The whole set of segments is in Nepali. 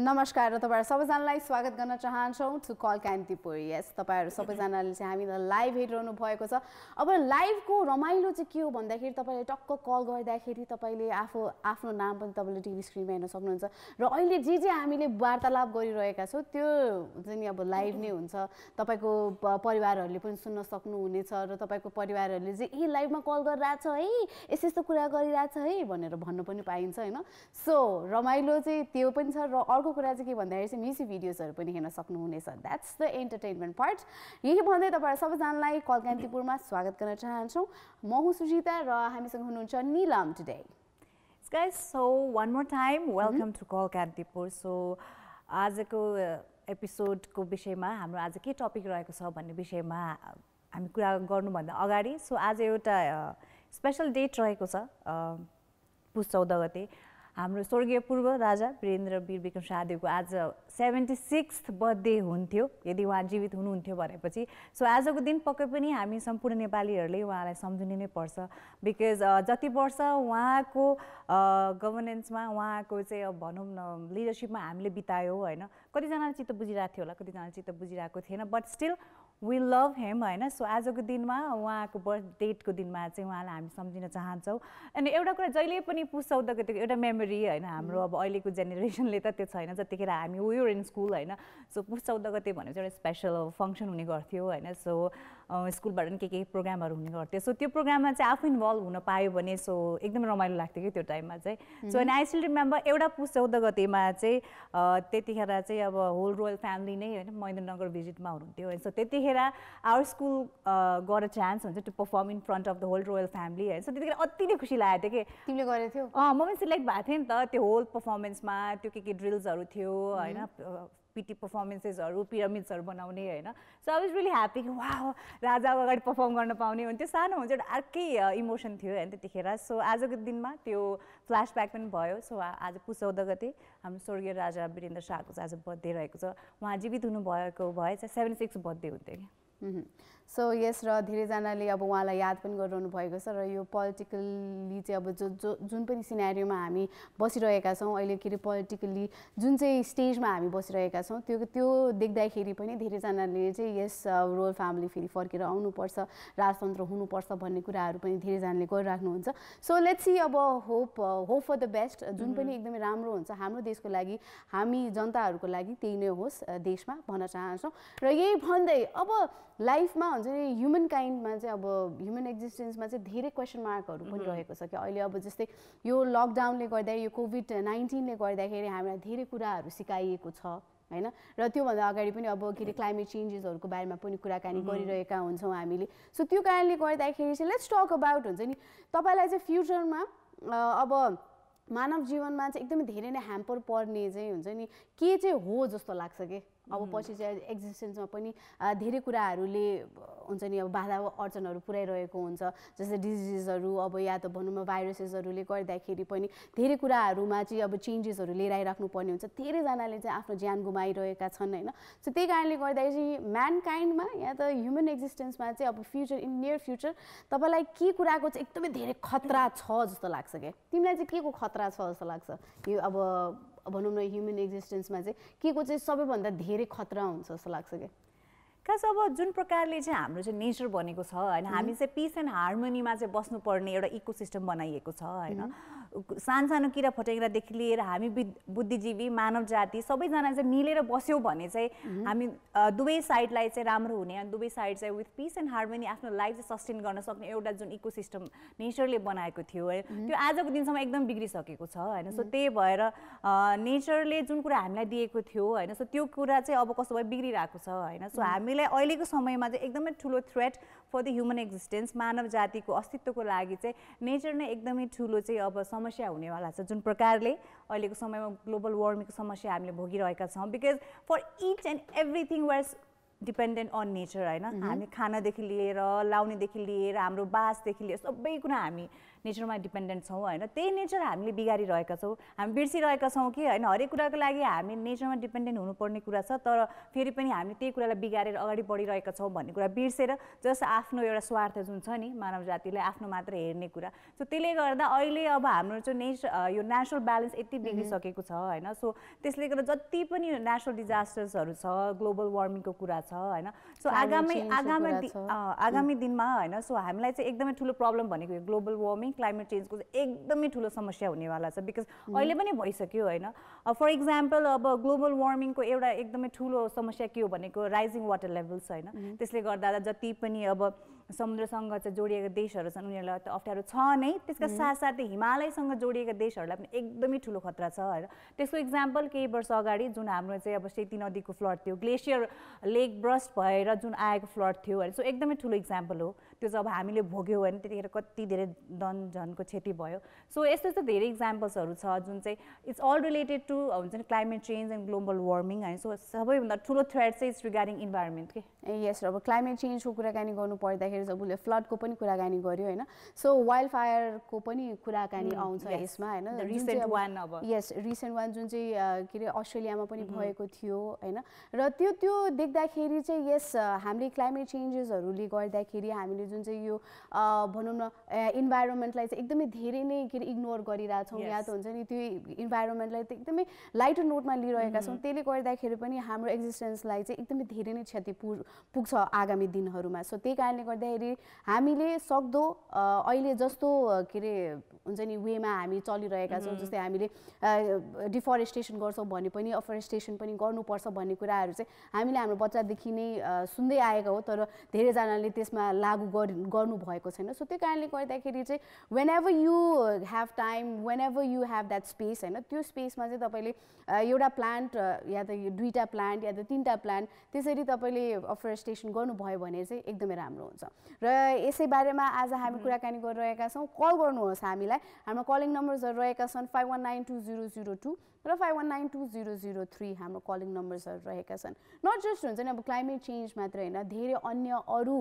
नमस्कार र तपाईहरु सबैजनालाई स्वागत गर्न चाहन्छौं टु कल कान्तिपुर। यस, तपाईहरु सबैजनाले चाहिँ हामीलाई लाइभ हेरिरहनु भएको छ। अब लाइभको रमाइलो चाहिँ के हो भन्दाखेरि तपाईले टक्क कल गर्दाखेरि तपाईले आफ्नो नाम पनि तपाईले टिभी स्क्रिनमा हेर्न सक्नुहुन्छ र अहिले जे हामीले वार्तालाप गरिरहेका छौं त्यो चाहिँ नि अब लाइभ नै हुन्छ। तपाईको परिवारहरुले पनि सुन्न सक्नुहुनेछ र तपाईको परिवारहरुले चाहिँ ए लाइभमा कल गरिरहेछ है, यस्तो कुरा गरिरहेछ है भनेर भन्न पनि पाइन्छ हैन। सो रमाइलो चाहिँ त्यो पनि छ र अर्को कुरा चाहिँ के भन्दाखेरि चाहिँ म्युजिक भिडियोजहरु पनि हेर्न सक्नुहुनेछ। That's the entertainment part. यही भन्दै तपाईहरु सबैजनालाई कल कान्तिपुरमा स्वागत गर्न चाहन्छौं। म हुँ सुजिता र हामीसँग हुनुहुन्छ नीलम today. Guys, so one more time welcome to Call Kantipur. So आजको एपिसोडको विषयमा हाम्रो आज के टपिक रहेको छ भन्ने विषयमा हामी कुरा गर्नुभन्दा अगाडि सो आज एउटा स्पेशल डेट रहेको छ पुस 14 गते हाम्रो स्वर्गीय पूर्व राजा वीरेन्द्र वीर विक्रम शाहदेवको आज 76th बर्थडे हुन्थ्यो यदि उहाँ जीवित हुनुहुन्थ्यो भनेपछि। सो आजको दिन पक्कै पनि हामी सम्पूर्ण नेपालीहरूले उहाँलाई सम्झिनु नै पर्छ। बिकज जति वर्ष उहाँको गभर्नेन्समा उहाँको चाहिँ अब भनौँ न लिडरसिपमा हामीले बितायो हैन, कतिजनाले चित्त बुझिरहेको थियो होला, कतिजनाले चित्त बुझिरहेको थिएन, but still we love him हैन। सो आजको दिनमा उहाँको बर्थ डेटको दिनमा चाहिँ उहाँलाई हामी सम्झिन चाहन्छौँ। अनि एउटा कुरा जहिले पनि पुस 14 गतेको एउटा मेमोरी हैन, हाम्रो अब अहिलेको जेनेरेसनले त त्यो छैन, जतिखेर हामी वी वर इन स्कुल हैन। सो पुस 14 गते भनेपछि एउटा स्पेशल फङ्सन हुने गर्थ्यो हैन। सो स्कुलबाट पनि के प्रोग्रामहरू हुने गर्थ्यो। सो त्यो प्रोग्राममा चाहिँ आफू इन्भल्भ हुन पायो भने सो एकदम रमाइलो लाग्थ्यो कि त्यो टाइममा चाहिँ। So and I still remember एउटा पुस 14 गतेमा चाहिँ त्यतिखेर चाहिँ अब होल रोयल फ्यामिली नै हैन महेन्द्रनगर भिजिटमा हुनुहुन्थ्यो। सो त्यतिखेर our school got a chance हुन्छ to perform in front of the whole royal family हैन। सो त्यतिखेर अति नै खुसी लागेको थियो कि तिमीले गरेको थियौ। म पनि सिलेक्ट भएको थिएँ नि त त्यो होल पर्फर्मेन्समा। त्यो के ड्रिल्सहरू थियो हैन, पिटी पर्फर्मेन्सेसहरू, पिरामिड्सहरू बनाउने हैन। So I was really happy कि वाह राजा अगाडि पर्फर्म गर्न पाउने भने त्यो सानो हुन्छ एउटा अर्कै इमोसन थियो हैन त्यतिखेर। सो आजको दिनमा त्यो फ्ल्यासब्याक पनि भयो। सो आज पुस 14 गते हाम्रो स्वर्गीय राजा वीरेन्द्र शाहको आज बर्थडे रहेको छ। उहाँ जीवित हुनुभएको भए चाहिँ 76 बर्थडे हुन्थ्यो कि। सो यस र धेरैजनाले अब उहाँलाई याद पनि गरिरहनु भएको छ र यो पोलिटिकल्ली चाहिँ अब जुन पनि सिनेरियोमा हामी बसिरहेका छौँ अहिले के अरे पोलिटिकल्ली जुन चाहिँ स्टेजमा हामी बसिरहेका छौँ त्यो देख्दाखेरि पनि धेरैजनाले चाहिँ यस रोयल फ्यामिली फेरि फर्केर आउनुपर्छ, राजतन्त्र हुनुपर्छ भन्ने कुराहरू पनि धेरैजनाले गरिराख्नुहुन्छ। सो लेट्स सी अब होप फर द बेस्ट, जुन पनि एकदमै राम्रो हुन्छ हाम्रो देशको लागि, हामी जनताहरूको लागि त्यही नै होस् देशमा भन्न चाहन्छौँ। र यही भन्दै अब लाइफमा हुन्छ नि ह्युमन काइन्डमा चाहिँ अब ह्युमन एक्जिस्टेन्समा चाहिँ धेरै क्वेसन मार्कहरू पनि रहेको छ कि अहिले अब जस्तै यो लकडाउनले गर्दा यो कोभिड-19ले गर्दाखेरि हामीलाई धेरै कुराहरू सिकाइएको छ हैन। र त्योभन्दा अगाडि पनि अब के अरे क्लाइमेट चेन्जेसहरूको बारेमा पनि कुराकानी गरिरहेका हुन्छौँ हामीले। सो त्यो कारणले गर्दाखेरि चाहिँ लेट्स टक अबाउट हुन्छ नि तपाईँलाई चाहिँ फ्युचरमा अब मानव जीवनमा चाहिँ एकदमै धेरै नै ह्याम्पर पर्ने चाहिँ हुन्छ नि के चाहिँ हो जस्तो लाग्छ कि अब पछि चाहिँ एक्जिस्टेन्समा पनि धेरै कुराहरूले हुन्छ नि अब बाधा अर्चनहरू पुर्याइरहेको हुन्छ, जस्तै डिजिजहरू अब या त भनौँ न भाइरसेसहरूले गर्दाखेरि पनि धेरै कुराहरूमा चाहिँ अब चेन्जेसहरू लिएर आइराख्नु पर्ने हुन्छ। धेरैजनाले चाहिँ आफ्नो ज्यान गुमाइरहेका छन् हैन। सो त्यही कारणले गर्दाखेरि चाहिँ म्यानकाइन्डमा या त ह्युमन एक्जिस्टेन्समा चाहिँ अब फ्युचर इन नियर फ्युचर तपाईँलाई के कुराको चाहिँ एकदमै धेरै खतरा छ जस्तो लाग्छ क्या? तिमीलाई चाहिँ के को खतरा छ जस्तो लाग्छ यो अब भनौँ न ह्युमन एक्जिस्टेन्समा चाहिँ के को चाहिँ सबैभन्दा धेरै खतरा हुन्छ जस्तो लाग्छ क्या? खास अब जुन प्रकारले चाहिँ हाम्रो चाहिँ नेचर बनेको छ हैन, हामी चाहिँ पिस एन्ड हार्मोनीमा चाहिँ बस्नुपर्ने एउटा इकोसिस्टम बनाइएको छ हैन। सानो किरा फटेङ्ग्रादेखि लिएर हामी बुद्धिजीवी मानव जाति सबैजना चाहिँ मिलेर बस्यौँ भने चाहिँ हामी दुवै साइडलाई चाहिँ राम्रो हुने अनि दुवै साइड चाहिँ विथ पिस एन्ड हार्मोनी आफ्नो लाइफ चाहिँ सस्टेन गर्न सक्ने एउटा जुन इकोसिस्टम नेचरले बनाएको थियो है त्यो आजको दिनसम्म एकदम बिग्रिसकेको छ हैन। सो त्यही भएर नेचरले जुन कुरा हामीलाई दिएको थियो हैन, सो त्यो कुरा चाहिँ अब कस्तो भयो बिग्रिरहेको छ हैन। सो हामीलाई अहिलेको समयमा चाहिँ एकदमै ठुलो threat for the human existence मानव जातिको अस्तित्वको लागि चाहिँ नेचर नै एकदमै ठुलो चाहिँ अब समस्या हुनेवाला छ। जुन प्रकारले अहिलेको समयमा ग्लोबल वार्मिङको समस्या हामीले भोगिरहेका छौँ, because for each and everything were dependent on nature होइन हामी खानादेखि लिएर लाउनेदेखि लिएर हाम्रो बासदेखि लिएर सबै कुरा हामी नेचरमा डिपेन्डेन्ट छौँ होइन त्यही नेचर हामीले बिगारिरहेका छौँ हामी बिर्सिरहेका छौँ कि होइन हरेक कुराको लागि हामी नेचरमा डिपेन्डेन्ट हुनुपर्ने कुरा छ तर फेरि पनि हामीले त्यही कुरालाई बिगारेर अगाडि बढिरहेका छौँ भन्ने कुरा बिर्सेर जस आफ्नो एउटा स्वार्थ जुन छ नि मानव जातिले आफ्नो मात्र हेर्ने कुरा सो त्यसले गर्दा अहिले अब हाम्रो चाहिँ यो नेचरल ब्यालेन्स यति बिग्रिसकेको छ होइन सो त्यसले गर्दा जति पनि नेचरल डिजास्टर्सहरू छ ग्लोबल वार्मिङको कुरा छ होइन सो आगामी दिनमा होइन सो हामीलाई चाहिँ एकदमै ठुलो प्रब्लम भनेको यो ग्लोबल वार्मिङ क्लाइमेट चेन्जको चाहिँ एकदमै ठुलो समस्या हुनेवाला छ बिकज अहिले पनि भइसक्यो होइन फर इक्जाम्पल अब ग्लोबल वार्मिङको एउटा एकदमै ठुलो समस्या के हो भनेको राइजिङ वाटर लेभल्स होइन त्यसले गर्दा जति पनि अब समुद्रसँग चाहिँ जोडिएका देशहरू छन् उनीहरूलाई त अप्ठ्यारो छ नै त्यसका साथसाथै हिमालयसँग जोडिएका देशहरूलाई पनि एकदमै ठुलो खतरा छ होइन त्यसको इक्जाम्पल केही वर्ष अगाडि जुन हाम्रो चाहिँ अब सेती नदीको फ्लड थियो ग्लेसियर लेक ब्रस्ट भएर जुन आएको फ्लड थियो होइन सो एकदमै ठुलो इक्जाम्पल हो त्यो चाहिँ अब हामीले भोग्यौँ होइन त्यतिखेर कति धेरै धनको क्षति भयो सो यस्तो यस्तो धेरै इक्जाम्पल्सहरू छ जुन चाहिँ इट्स अल रिलेटेड टु हुन्छ नि climate change and global warming होइन सो सबैभन्दा ठुलो थ्रेट चाहिँ इट्स रिगार्डिङ इन्भाइरोमेन्ट के यस अब क्लाइमेट चेन्जको कुराकानी गर्नु पर्दाखेरि जब उसले फ्लडको पनि कुराकानी गर्यो होइन सो वाइल्ड फायरको पनि कुराकानी आउँछ यसमा होइन यस रिसेन्ट वान जुन चाहिँ के अरे अस्ट्रेलियामा पनि भएको थियो होइन र त्यो देख्दाखेरि चाहिँ यस हामीले क्लाइमेट चेन्जेसहरूले गर्दाखेरि हामीले जुन चाहिँ यो भनौँ न इन्भाइरोमेन्टलाई चाहिँ एकदमै धेरै नै के अरे इग्नोर गरिरहेछौँ या त हुन्छ नि त्यो इन्भाइरोमेन्टलाई त एकदमै लाइटर नोटमा लिइरहेका छौँ त्यसले गर्दाखेरि पनि हाम्रो एक्जिस्टेन्सलाई चाहिँ एकदमै धेरै नै क्षति पुग्छ आगामी दिनहरूमा सो त्यही कारणले गर्दाखेरि हामीले सक्दो अहिले जस्तो के अरे हुन्छ नि वेमा हामी चलिरहेका छौँ जस्तै हामीले डिफरेस्टेसन गर्छौँ भने पनि अफरेस्टेसन पनि गर्नुपर्छ भन्ने कुराहरू चाहिँ हामीले हाम्रो बच्चादेखि नै सुन्दै आएका हो तर धेरैजनाले त्यसमा लागू गर्नु भएको छैन सो त्यो कारणले गर्दाखेरि चाहिँ when ever you have time when ever you have that space होइन त्यो स्पेसमा चाहिँ तपाईँले एउटा प्लान्ट या त दुईवटा प्लान्ट या त तिनवटा प्लान्ट त्यसरी तपाईँले अफरेस्टेसन गर्नुभयो भने चाहिँ एकदमै राम्रो हुन्छ र यसै बारेमा आज हामी कुराकानी गरिरहेका छौँ कल गर्नुहोस् हामीलाई हाम्रो कलिङ नम्बर्सहरू रहेका छन् 51920002 र 51920003 हाम्रो कलिङ नम्बर्सहरू रहेका छन् नट जस्ट हुन्छ नि अब क्लाइमेट चेन्ज मात्र होइन धेरै अन्य अरू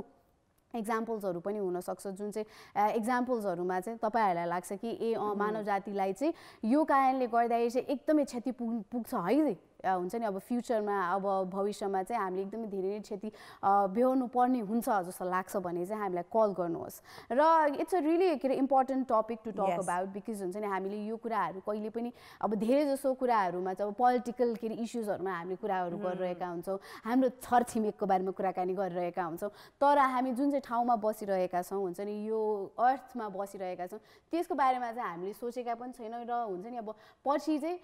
एक्जाम्पल्सहरू पनि हुनसक्छ जुन चाहिँ एक्जाम्पल्सहरूमा चाहिँ तपाईँहरूलाई लाग्छ कि मानव जातिलाई चाहिँ यो कारणले गर्दाखेरि चाहिँ एकदमै क्षति पुग्छ है हुन्छ नि अब फ्युचरमा अब भविष्यमा चाहिँ हामीले एकदमै धेरै नै क्षति बेहोर्नु पर्ने हुन्छ जस्तो लाग्छ भने चाहिँ हामीलाई कल गर्नुहोस् र इट्स अ रियली के अरे important topic to talk about because हुन्छ नि हामीले यो कुराहरू कहिले पनि अब धेरै जसो कुराहरूमा चाहिँ अब पोलिटिकल के अरे इस्युजहरूमा हामीले कुराहरू गरिरहेका हुन्छौँ हाम्रो छरछिमेकको बारेमा कुराकानी गरिरहेका हुन्छौँ तर हामी जुन चाहिँ ठाउँमा बसिरहेका छौँ हुन्छ नि यो अर्थमा बसिरहेका छौँ त्यसको बारेमा चाहिँ हामीले सोचेका पनि छैनौँ र हुन्छ नि अब पछि चाहिँ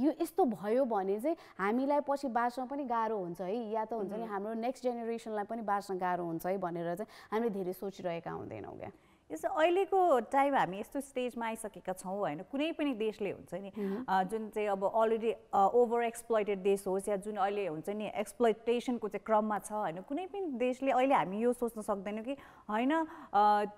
यो यस्तो भयो भने चाहिँ हामीलाई पछि बाँच्न पनि गाह्रो हुन्छ है या त हुन्छ नि हाम्रो नेक्स्ट जेनेरेसनलाई पनि बाँच्न गाह्रो हुन्छ है भनेर चाहिँ हामीले धेरै सोचिरहेका हुँदैनौँ क्या यसो अहिलेको टाइम हामी यस्तो स्टेजमा आइसकेका छौँ होइन कुनै पनि देशले हुन्छ नि जुन चाहिँ अब अलरेडी ओभर एक्सप्लोइटेड देश होस् या जुन अहिले हुन्छ नि एक्सप्लोइटेसनको चाहिँ क्रममा छ होइन कुनै पनि देशले अहिले हामी यो सोच्न सक्दैनौँ कि होइन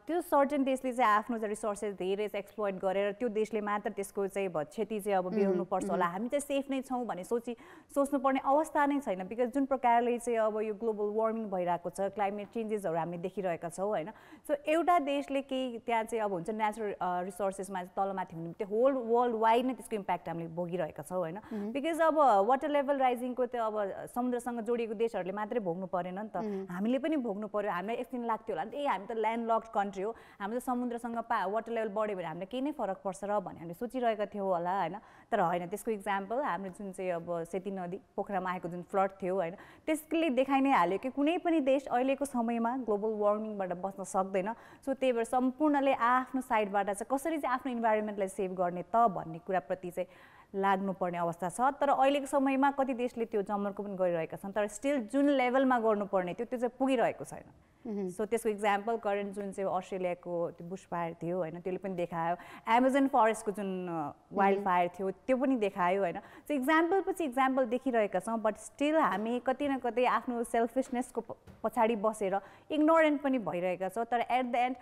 त्यो सर्टेन देशले चाहिँ आफ्नो चाहिँ रिसोर्सेस धेरै चाहिँ एक्सप्लोइट गरेर त्यो देशले मात्र त्यसको चाहिँ क्षति चाहिँ अब बेहोर्नुपर्छ होला हामी चाहिँ सेफ नै छौँ भने सोच्नुपर्ने अवस्था नै छैन बिकज जुन प्रकारले चाहिँ अब यो ग्लोबल वार्मिङ भइरहेको छ क्लाइमेट चेन्जेसहरू हामीले देखिरहेका छौँ होइन सो एउटा देशले केही त्यहाँ चाहिँ अब हुन्छ नेचुरल रिसोर्सेसमा चाहिँ तलमाथि हुने त्यो होल वर्ल्ड वाइड नै त्यसको इम्प्याक्ट हामीले भोगिरहेका छौँ होइन बिकज अब वाटर लेभल राइजिङको त्यो अब समुद्रसँग जोडिएको देशहरूले मात्रै भोग्नु परेन नि त हामीले पनि भोग्नु पर्यो हामीलाई एकदिन लाग्थ्यो होला नि हामी त ल्यान्ड लक्ड कन्ट्री हो हाम्रो समुद्रसँग वाटर लेभल बढ्यो भने हामीलाई केही नै फरक पर्छ र भन्ने हामीले सोचिरहेका थियौँ होला होइन तर होइन त्यसको इक्जाम्पल हाम्रो जुन चाहिँ अब सेती नदी पोखरामा आएको जुन फ्लड थियो होइन त्यसले देखाइ नै हाल्यो कि कुनै पनि देश अहिलेको समयमा ग्लोबल वार्मिङबाट बस्न सक्दैन सो त्यही भएर सम्पूर्णले आफ्नो साइडबाट चाहिँ कसरी चाहिँ आफ्नो इन्भाइरोमेन्टलाई सेभ गर्ने त भन्ने कुराप्रति चाहिँ लाग्नुपर्ने अवस्था छ तर अहिलेको समयमा कति देशले त्यो जमर्को पनि गरिरहेका छन् तर स्टिल जुन लेभलमा गर्नुपर्ने थियो त्यो चाहिँ पुगिरहेको छैन सो त्यसको इक्जाम्पल करेन्ट जुन चाहिँ अस्ट्रेलियाको त्यो बुश फायर थियो होइन त्यसले पनि देखायो एमाजोन फरेस्टको जुन वाइल्ड फायर थियो त्यो पनि देखायो होइन सो इक्जाम्पल पछि इक्जाम्पल देखिरहेका छौँ बट स्टिल हामी कतै न कतै आफ्नो सेल्फिसनेसको पछाडि बसेर इग्नोरेन्ट पनि भइरहेका छौँ तर एट द एन्ड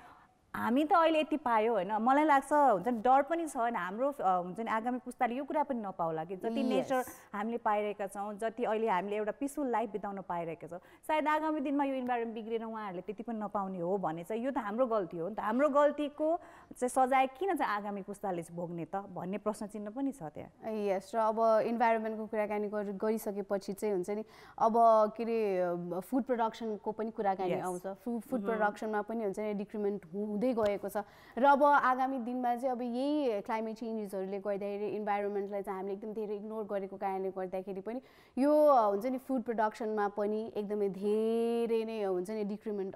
हामी त अहिले यति पायो होइन मलाई लाग्छ हुन्छ नि डर पनि छ होइन हाम्रो हुन्छ नि आगामी पुस्ताले यो कुरा पनि नपाउला कि जति नेचर हामीले पाइरहेका छौँ जति अहिले हामीले एउटा पिसफुल लाइफ बिताउन पाइरहेका छौँ सायद आगामी दिनमा यो इन्भाइरोमेन्ट बिग्रेर उहाँहरूले त्यति पनि नपाउने हो भने चाहिँ यो त हाम्रो गल्ती हो नि त हाम्रो गल्तीको चाहिँ सजाय किन चाहिँ आगामी पुस्ताले भोग्ने त भन्ने प्रश्न चिन्ह पनि छ त्यहाँ यस र अब इन्भाइरोमेन्टको कुराकानी गरिसकेपछि चाहिँ हुन्छ नि अब के अरे फुड प्रडक्सनको पनि कुराकानी आउँछ फुड प्रडक्सनमा पनि हुन्छ नि डिक्रिमेन्ट हुँदै गएको छ र अब आगामी दिनमा चाहिँ अब यही क्लाइमेट चेन्जेसहरूले गर्दाखेरि इन्भाइरोमेन्टलाई चाहिँ हामीले एकदम धेरै इग्नोर गरेको कारणले गर्दाखेरि पनि यो हुन्छ नि फुड प्रडक्सनमा पनि एकदमै धेरै नै हुन्छ नि डिक्रिमेन्ट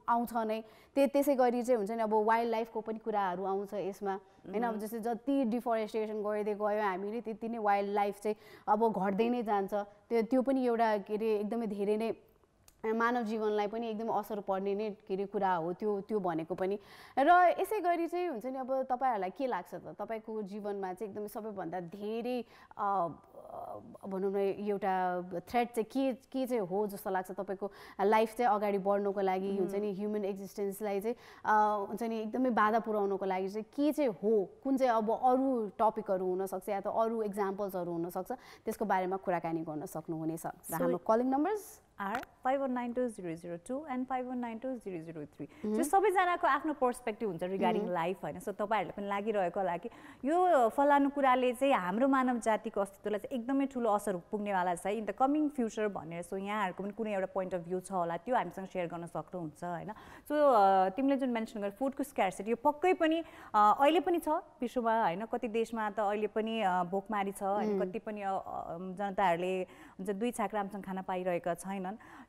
आउँछ नै त्यसै गरी चाहिँ हुन्छ नि अब वाइल्ड लाइफको पनि कुराहरू आउँछ यसमा होइन अब जस्तै जति डिफरेस्टेसन गर्दै गयो हामीले त्यति नै वाइल्ड लाइफ चाहिँ अब घट्दै नै जान्छ त्यो पनि एउटा के अरे एकदमै धेरै नै मानव जीवनलाई पनि एकदम असर पर्ने नै के अरे कुरा हो त्यो भनेको पनि र यसै गरी चाहिँ हुन्छ नि अब तपाईँहरूलाई के लाग्छ त तपाईँको जीवनमा चाहिँ एकदमै सबैभन्दा धेरै भनौँ न एउटा थ्रेट चाहिँ के चाहिँ हो जस्तो लाग्छ तपाईँको लाइफ चाहिँ अगाडि बढ्नुको लागि हुन्छ नि ह्युमन एक्जिस्टेन्सलाई चाहिँ हुन्छ नि एकदमै बाधा पुर्याउनुको लागि चाहिँ के चाहिँ हो कुन चाहिँ अब अरू टपिकहरू हुनसक्छ या त अरू इक्जाम्पल्सहरू हुनसक्छ त्यसको बारेमा कुराकानी गर्न सक्नुहुनेछ र हाम्रो calling numbers are 51920002 and 51920003 so सबैजनाको आफ्नो पर्सपेक्टिभ हुन्छ रिगार्डिङ लाइफ होइन सो तपाईँहरूले पनि लागिरहेको होला कि यो फलानु कुराले चाहिँ हाम्रो मानव जातिको अस्तित्वलाई चाहिँ एकदमै ठुलो असर पुग्नेवाला छ इन द कमिङ फ्युचर भनेर सो यहाँहरूको पनि कुनै एउटा पोइन्ट अफ भ्यू छ होला त्यो हामीसँग सेयर गर्न सक्नुहुन्छ होइन सो तिमीले जुन मेन्सन गर फुडको स्क्यार्सिटी यो पक्कै पनि अहिले पनि छ विश्वमा होइन कति देशमा त अहिले पनि भोकमारी छ होइन कति पनि जनताहरूले हुन्छ दुई छाक राम्रोसँग खाना पाइरहेका छैनन्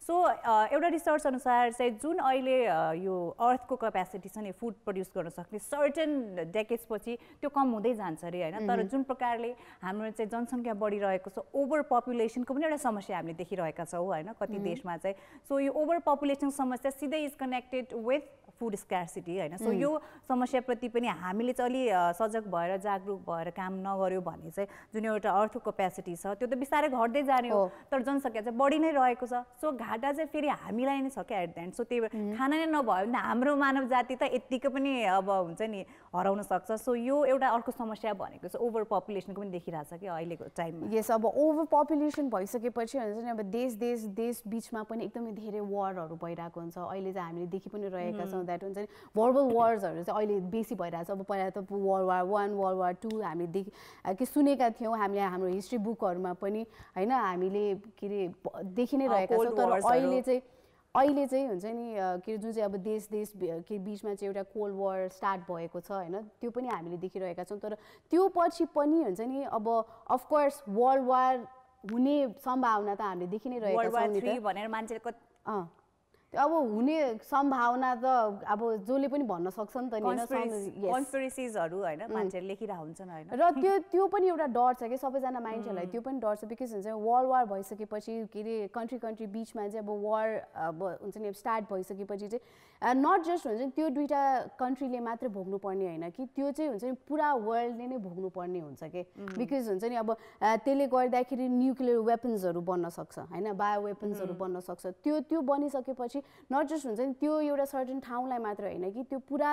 सो एउटा रिसर्च अनुसार चाहिँ जुन अहिले यो अर्थको क्यापेसिटी छ नि फुड प्रड्युस गर्न सक्ने सर्टेन डेकेड्सपछि त्यो कम हुँदै जान्छ अरे होइन तर जुन प्रकारले हाम्रो चाहिँ जनसङ्ख्या बढिरहेको छ ओभर पपुलेसनको पनि एउटा समस्या हामीले देखिरहेका छौँ होइन कति देशमा चाहिँ सो यो ओभर पपुलेसन समस्या सिधै इज कनेक्टेड विथ फुड स्क्यार्सिटी होइन सो यो समस्याप्रति पनि हामीले चाहिँ अलि सजग भएर जागरुक भएर काम नगर्यो भने चाहिँ जुन एउटा अर्थको क्यापेसिटी छ त्यो त बिस्तारै घट्दै जाने हो तर जनसङ्ख्या चाहिँ बढी नै रहेको छ सो घाटा चाहिँ फेरि हामीलाई नै छ क्या एट द एन्ड सो त्यही भएर खाना नै नभयो भने हाम्रो मानव जाति त यत्तिकै पनि अब हुन्छ नि हराउन सक्छ सो यो एउटा अर्को समस्या भनेको चाहिँ ओभर पपुलेसनको पनि देखिरहेछ कि अहिलेको टाइममा यस अब ओभर पपुलेसन भइसकेपछि हुन्छ नि अब देश बिचमा पनि एकदमै धेरै वारहरू भइरहेको हुन्छ अहिले चाहिँ हामीले देखि पनि रहेका छौँ द्याट हुन्छ नि भर्बल वार्सहरू चाहिँ अहिले बेसी भइरहेको छ अब पहिला त वर्ल्ड वार 1 वर्ल्ड वार 2 हामीले के सुनेका थियौँ हामीले हाम्रो हिस्ट्री बुकहरूमा पनि होइन हामीले के अरे देखि नै रहेका छौँ तर अहिले चाहिँ हुन्छ नि के जुन चाहिँ अब देश के बिचमा चाहिँ एउटा कोल्ड वार स्टार्ट भएको छ होइन त्यो पनि हामीले देखिरहेका छौँ तर त्यो पछि पनि हुन्छ नि अब अफकोर्स वर्ल्ड वार हुने सम्भावना त हामीले देखि नै रहेका छौँ नि त भनेर मान्छेको अब हुने सम्भावना त अब जसले पनि भन्न सक्छ नि त नि कन्स्पिरेसीजहरू हैन मान्छेले लेखिरा हुन्छन् हैन र त्यो पनि एउटा डर छ के सबैजना मान्छेलाई त्यो पनि डर छ बिकज हुन्छ वर्ल्ड वार भइसकेपछि के रे कन्ट्री बीचमा चाहिँ अब वार अब हुन्छ नि स्टार्ट भइसकेपछि चाहिँ नट जस्ट हुन्छ नि त्यो दुईटा कन्ट्रीले मात्र भोग्नु पर्ने हैन कि त्यो चाहिँ हुन्छ नि पुरा वर्ल्डले नै भोग्नु पर्ने हुन्छ के बिकज हुन्छ नि अब त्यसले गर्दाखेरि न्युक्लियर वेपन्सहरू बन्न सक्छ हैन बायो वेपन्सहरू बन्न सक्छ त्यो बनिसकेपछि नट जस्ट हुन्छ नि त्यो एउटा सर्टेन ठाउँलाई मात्र हैन कि त्यो पुरा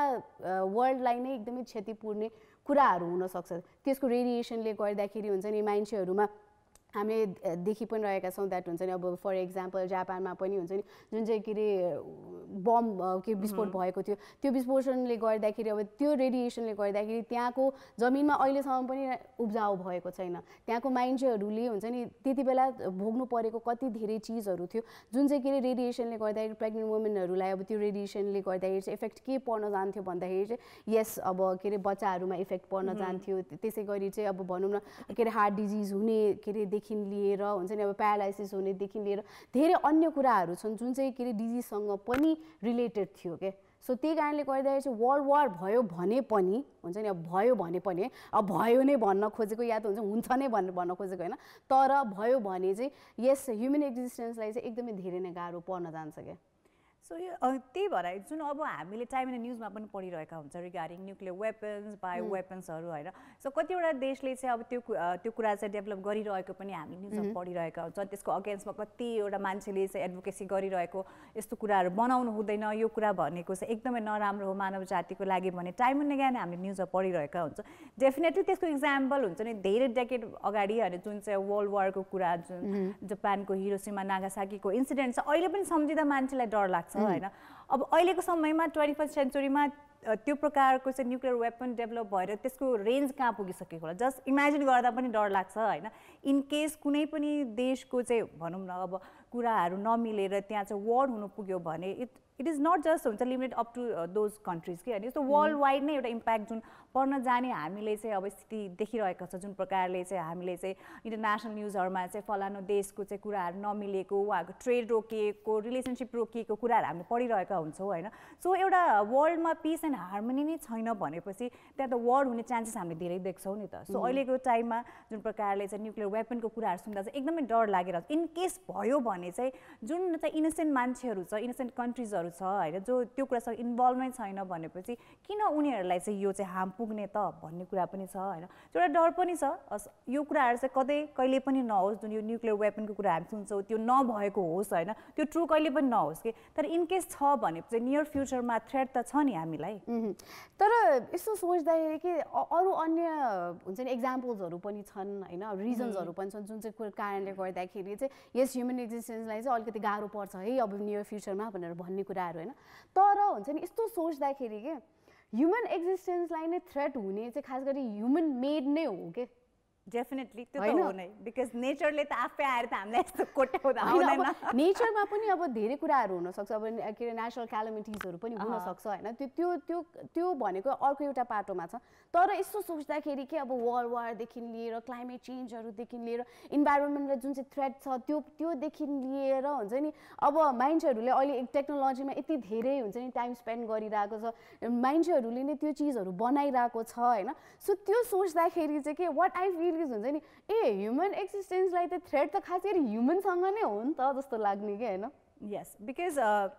वर्ल्डलाई नै एकदमै क्षति पुर्ने कुराहरू हुन सक्छ त्यसको रेडिएसनले गर्दाखेरि हुन्छ नि मान्छेहरूमा हामीले देखि पनि रहेका छौँ द्याट हुन्छ नि अब फर एक्जाम्पल जापानमा पनि हुन्छ नि जुन चाहिँ के अरे बम के विस्फोट भएको थियो त्यो विस्फोटनले गर्दाखेरि अब त्यो रेडिएसनले गर्दाखेरि त्यहाँको जमिनमा अहिलेसम्म पनि उब्जाउ भएको छैन त्यहाँको मान्छेहरूले हुन्छ नि त्यति बेला भोग्नु परेको कति धेरै चिजहरू थियो जुन चाहिँ के अरे रेडिएसनले गर्दाखेरि प्रेग्नेन्ट वुमेनहरूलाई अब त्यो रेडिएसनले गर्दाखेरि चाहिँ इफेक्ट के पर्न जान्थ्यो भन्दाखेरि चाहिँ यस अब के अरे बच्चाहरूमा इफेक्ट पर्न जान्थ्यो त्यसै गरी चाहिँ अब भनौँ न के अरे हार्ट डिजिज हुने के अरे देखि लिएर हुन्छ नि अब प्यारालाइसिस हुनेदेखि लिएर धेरै अन्य कुराहरू छन् जुन चाहिँ के अरे डिजिजसँग पनि रिलेटेड थियो के सो त्यही कारणले गर्दाखेरि चाहिँ वर्ल्ड वार भयो भने पनि हुन्छ नि अब भयो भने पनि अब भयो नै भन्न खोजेको या त हुन्छ नै भनेर भन्न खोजेको होइन तर भयो भने चाहिँ यस ह्युमन एक्जिस्टेन्सलाई चाहिँ एकदमै धेरै नै गाह्रो पर्न जान्छ क्या सो यो त्यही भएर जुन अब हामीले टाइम एन्ड न्युजमा पनि पढिरहेका हुन्छ रिगार्डिङ न्युक्लियर वेपन्स बायो वेपन्सहरू होइन सो कतिवटा देशले चाहिँ अब त्यो कुरा चाहिँ डेभलप गरिरहेको पनि हामी न्युजमा पढिरहेका हुन्छ त्यसको अगेन्स्टमा कतिवटा मान्छेले चाहिँ एडभोकेसी गरिरहेको यस्तो कुराहरू बनाउनु हुँदैन यो कुरा भनेको चाहिँ एकदमै नराम्रो हो मानव जातिको लागि भने टाइम एन्ड अगेन हामीले न्युजमा पढिरहेका हुन्छ डेफिनेटली त्यसको इक्जाम्पल हुन्छ नि धेरै डेकेड अगाडि होइन जुन चाहिँ वर्ल्ड वारको कुरा जुन जापानको हिरोसिमा नागासाकीको इन्सिडेन्ट छ अहिले पनि सम्झिँदा मान्छेलाई डर लाग्छ होइन अब अहिलेको समयमा 21st सेन्चुरीमा त्यो प्रकारको चाहिँ न्युक्लियर वेपन डेभलप भएर त्यसको रेन्ज कहाँ पुगिसकेको होला जस्ट इमेजिन गर्दा पनि डर लाग्छ होइन इन केस कुनै पनि देशको चाहिँ भनौँ न अब कुराहरू नमिलेर त्यहाँ चाहिँ वार हुनु पुग्यो भने इट इज नट जस्ट हुन्छ limited up to those countries कि होइन यस्तो वर्ल्ड वाइड नै एउटा इम्प्याक्ट जुन पर्न जाने हामीले चाहिँ अब स्थिति देखिरहेको छ जुन प्रकारले चाहिँ हामीले चाहिँ इन्टरनेसनल न्युजहरूमा चाहिँ फलानु देशको चाहिँ कुराहरू नमिलेको उहाँको ट्रेड रोकिएको रिलेसनसिप रोकिएको कुराहरू हामीले पढिरहेका हुन्छौँ होइन सो एउटा वर्ल्डमा पिस एन्ड हार्मोनी नै छैन भनेपछि त्यहाँ त वार हुने चान्सेस हामीले धेरै देख्छौँ नि त सो अहिलेको टाइममा जुन प्रकारले चाहिँ न्युक्लियर वेपनको कुराहरू सुन्दा चाहिँ एकदमै डर लागेर इन केस भयो भने चाहिँ जुन चाहिँ इनोसेन्ट मान्छेहरू छ इनोसेन्ट कन्ट्रिजहरू छ होइन जो त्यो कुरासँग इन्भल्भ नै छैन भनेपछि किन उनीहरूलाई चाहिँ यो चाहिँ हार्म पुग्ने त भन्ने कुरा पनि छ होइन एउटा डर पनि छ यो कुराहरू चाहिँ कतै कहिले पनि नहोस् जुन यो न्युक्लियर वेपनको कुरा हामी सुन्छौँ त्यो नभएको होस् होइन त्यो ट्रु कहिले पनि नहोस् कि तर इनकेस छ भने चाहिँ नियर फ्युचरमा थ्रेट त छ नि हामीलाई तर यसो सोच्दाखेरि कि अरू अन्य हुन्छ नि एक्जाम्पल्सहरू पनि छन् होइन रिजन्सहरू पनि छन् जुन चाहिँ कारणले गर्दाखेरि चाहिँ यस ह्युमन एक्जिस्टेन्सलाई चाहिँ अलिकति गाह्रो पर्छ है अब नियर फ्युचरमा भनेर भन्ने कुराहरू होइन तर हुन्छ नि यस्तो सोच्दाखेरि के ह्युमन एक्जिस्टेन्सलाई नै थ्रेट हुने चाहिँ खास गरी ह्युमन मेड नै हो के डेफिनेटली त्यो त हो नै बिकज नेचरले त आफै आएर त हामीलाई यस्तो कोट्याउँदा आउँदैन नेचरमा पनि अब धेरै कुराहरू हुनसक्छ अब के अरे नेचरल क्यालामिटिजहरू पनि हुनसक्छ होइन त्यो त्यो त्यो भनेको अर्को एउटा पाटोमा छ तर यस्तो सोच्दाखेरि कि अब वर्ल्ड वारदेखि लिएर क्लाइमेट चेन्जहरूदेखि लिएर इन्भाइरोमेन्टलाई जुन चाहिँ थ्रेट छ त्योदेखि लिएर हुन्छ नि अब मान्छेहरूले अहिले टेक्नोलोजीमा यति धेरै हुन्छ नि टाइम स्पेन्ड गरिरहेको छ मान्छेहरूले नै त्यो चिजहरू बनाइरहेको छ होइन सो त्यो सोच्दाखेरि चाहिँ के वाट आई फिल हुन्छ नि ह्युमन एक्जिस्टेन्सलाई त थ्रेट त खास गरी ह्युमनसँग नै हो नि त जस्तो लाग्ने कि होइन यस बिकज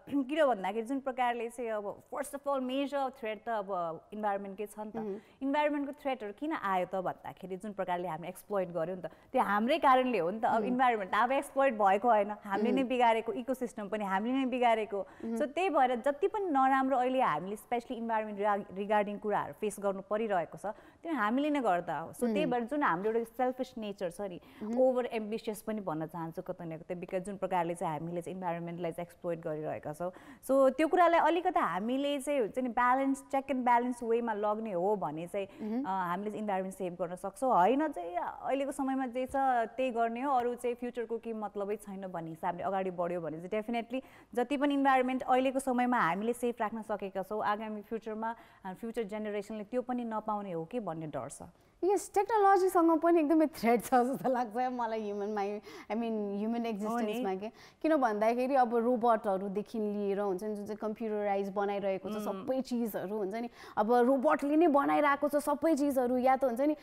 किन भन्दाखेरि जुन प्रकारले चाहिँ अब first of all major threat त अब इन्भाइरोमेन्टकै छ नि त इन्भाइरोमेन्टको थ्रेटहरू किन आयो त भन्दाखेरि जुन प्रकारले हामीले एक्सप्लोइट गऱ्यौँ नि त त्यो हाम्रै कारणले हो नि त अब इन्भाइरोमेन्ट अब एक्सप्लोइट भएको होइन हामीले नै बिगारेको इकोसिस्टम पनि हामीले नै बिगारेको सो त्यही भएर जति पनि नराम्रो अहिले हामीले स्पेसली इन्भाइरोमेन्ट रिगार्डिङ कुराहरू फेस गर्नु परिरहेको छ त्यो हामीले नै गर्दा हो सो त्यही भएर जुन हाम्रो एउटा सेल्फिस नेचर छ नि ओभर एम्बिसियस पनि भन्न चाहन्छु कतै न कतै बिकज जुन प्रकारले चाहिँ हामीले चाहिँ इन्भाइरोमेन्ट लाई एक्सप्लोइट गरिरहेका छौँ सो त्यो कुरालाई अलिकति हामीले चाहिँ हुन्छ नि ब्यालेन्स चेक एन्ड ब्यालेन्स वेमा लग्ने हो भने चाहिँ हामीले इन्भाइरोमेन्ट सेभ गर्न सक्छौँ होइन चाहिँ अहिलेको समयमा जे छ त्यही गर्ने हो अरू चाहिँ फ्युचरको केही मतलबै छैन भन्ने हिसाबले अगाडि बढ्यो भने चाहिँ डेफिनेटली जति पनि इन्भाइरोमेन्ट अहिलेको समयमा हामीले सेफ राख्न सकेका छौँ आगामी फ्युचरमा फ्युचर जेनेरेसनले त्यो पनि नपाउने हो कि भन्ने डर छ यस टेक्नोलोजीसँग पनि एकदमै थ्रेट छ जस्तो लाग्छ मलाई ह्युमनमा आई मिन ह्युमन एक्जिस्टेन्समा के किन भन्दाखेरि अब रोबोटहरूदेखि लिएर हुन्छ नि जुन चाहिँ कम्प्युटराइज बनाइरहेको छ सबै चिजहरू हुन्छ नि अब रोबोटले नै बनाइरहेको छ सबै चिजहरू या त हुन्छ नि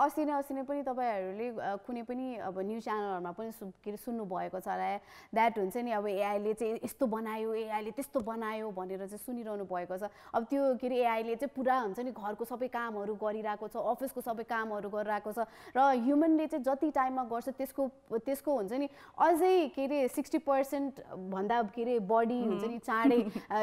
अस्ति नै पनि तपाईँहरूले कुनै पनि अब न्युज च्यानलहरूमा पनि के अरे सुन्नुभएको छ होला द्याट हुन्छ नि अब एआईले चाहिँ यस्तो बनायो एआईले त्यस्तो बनायो भनेर चाहिँ सुनिरहनु भएको छ अब त्यो के अरे एआईले चाहिँ पुरा हुन्छ नि घरको सबै कामहरू गरिरहेको छ अफिस को सबै कामहरू गरिरहेको छ र ह्युमनले चाहिँ जति टाइममा गर्छ त्यसको हुन्छ नि अझै के अरे 60% भन्दा के अरे बढी हुन्छ नि चाँडै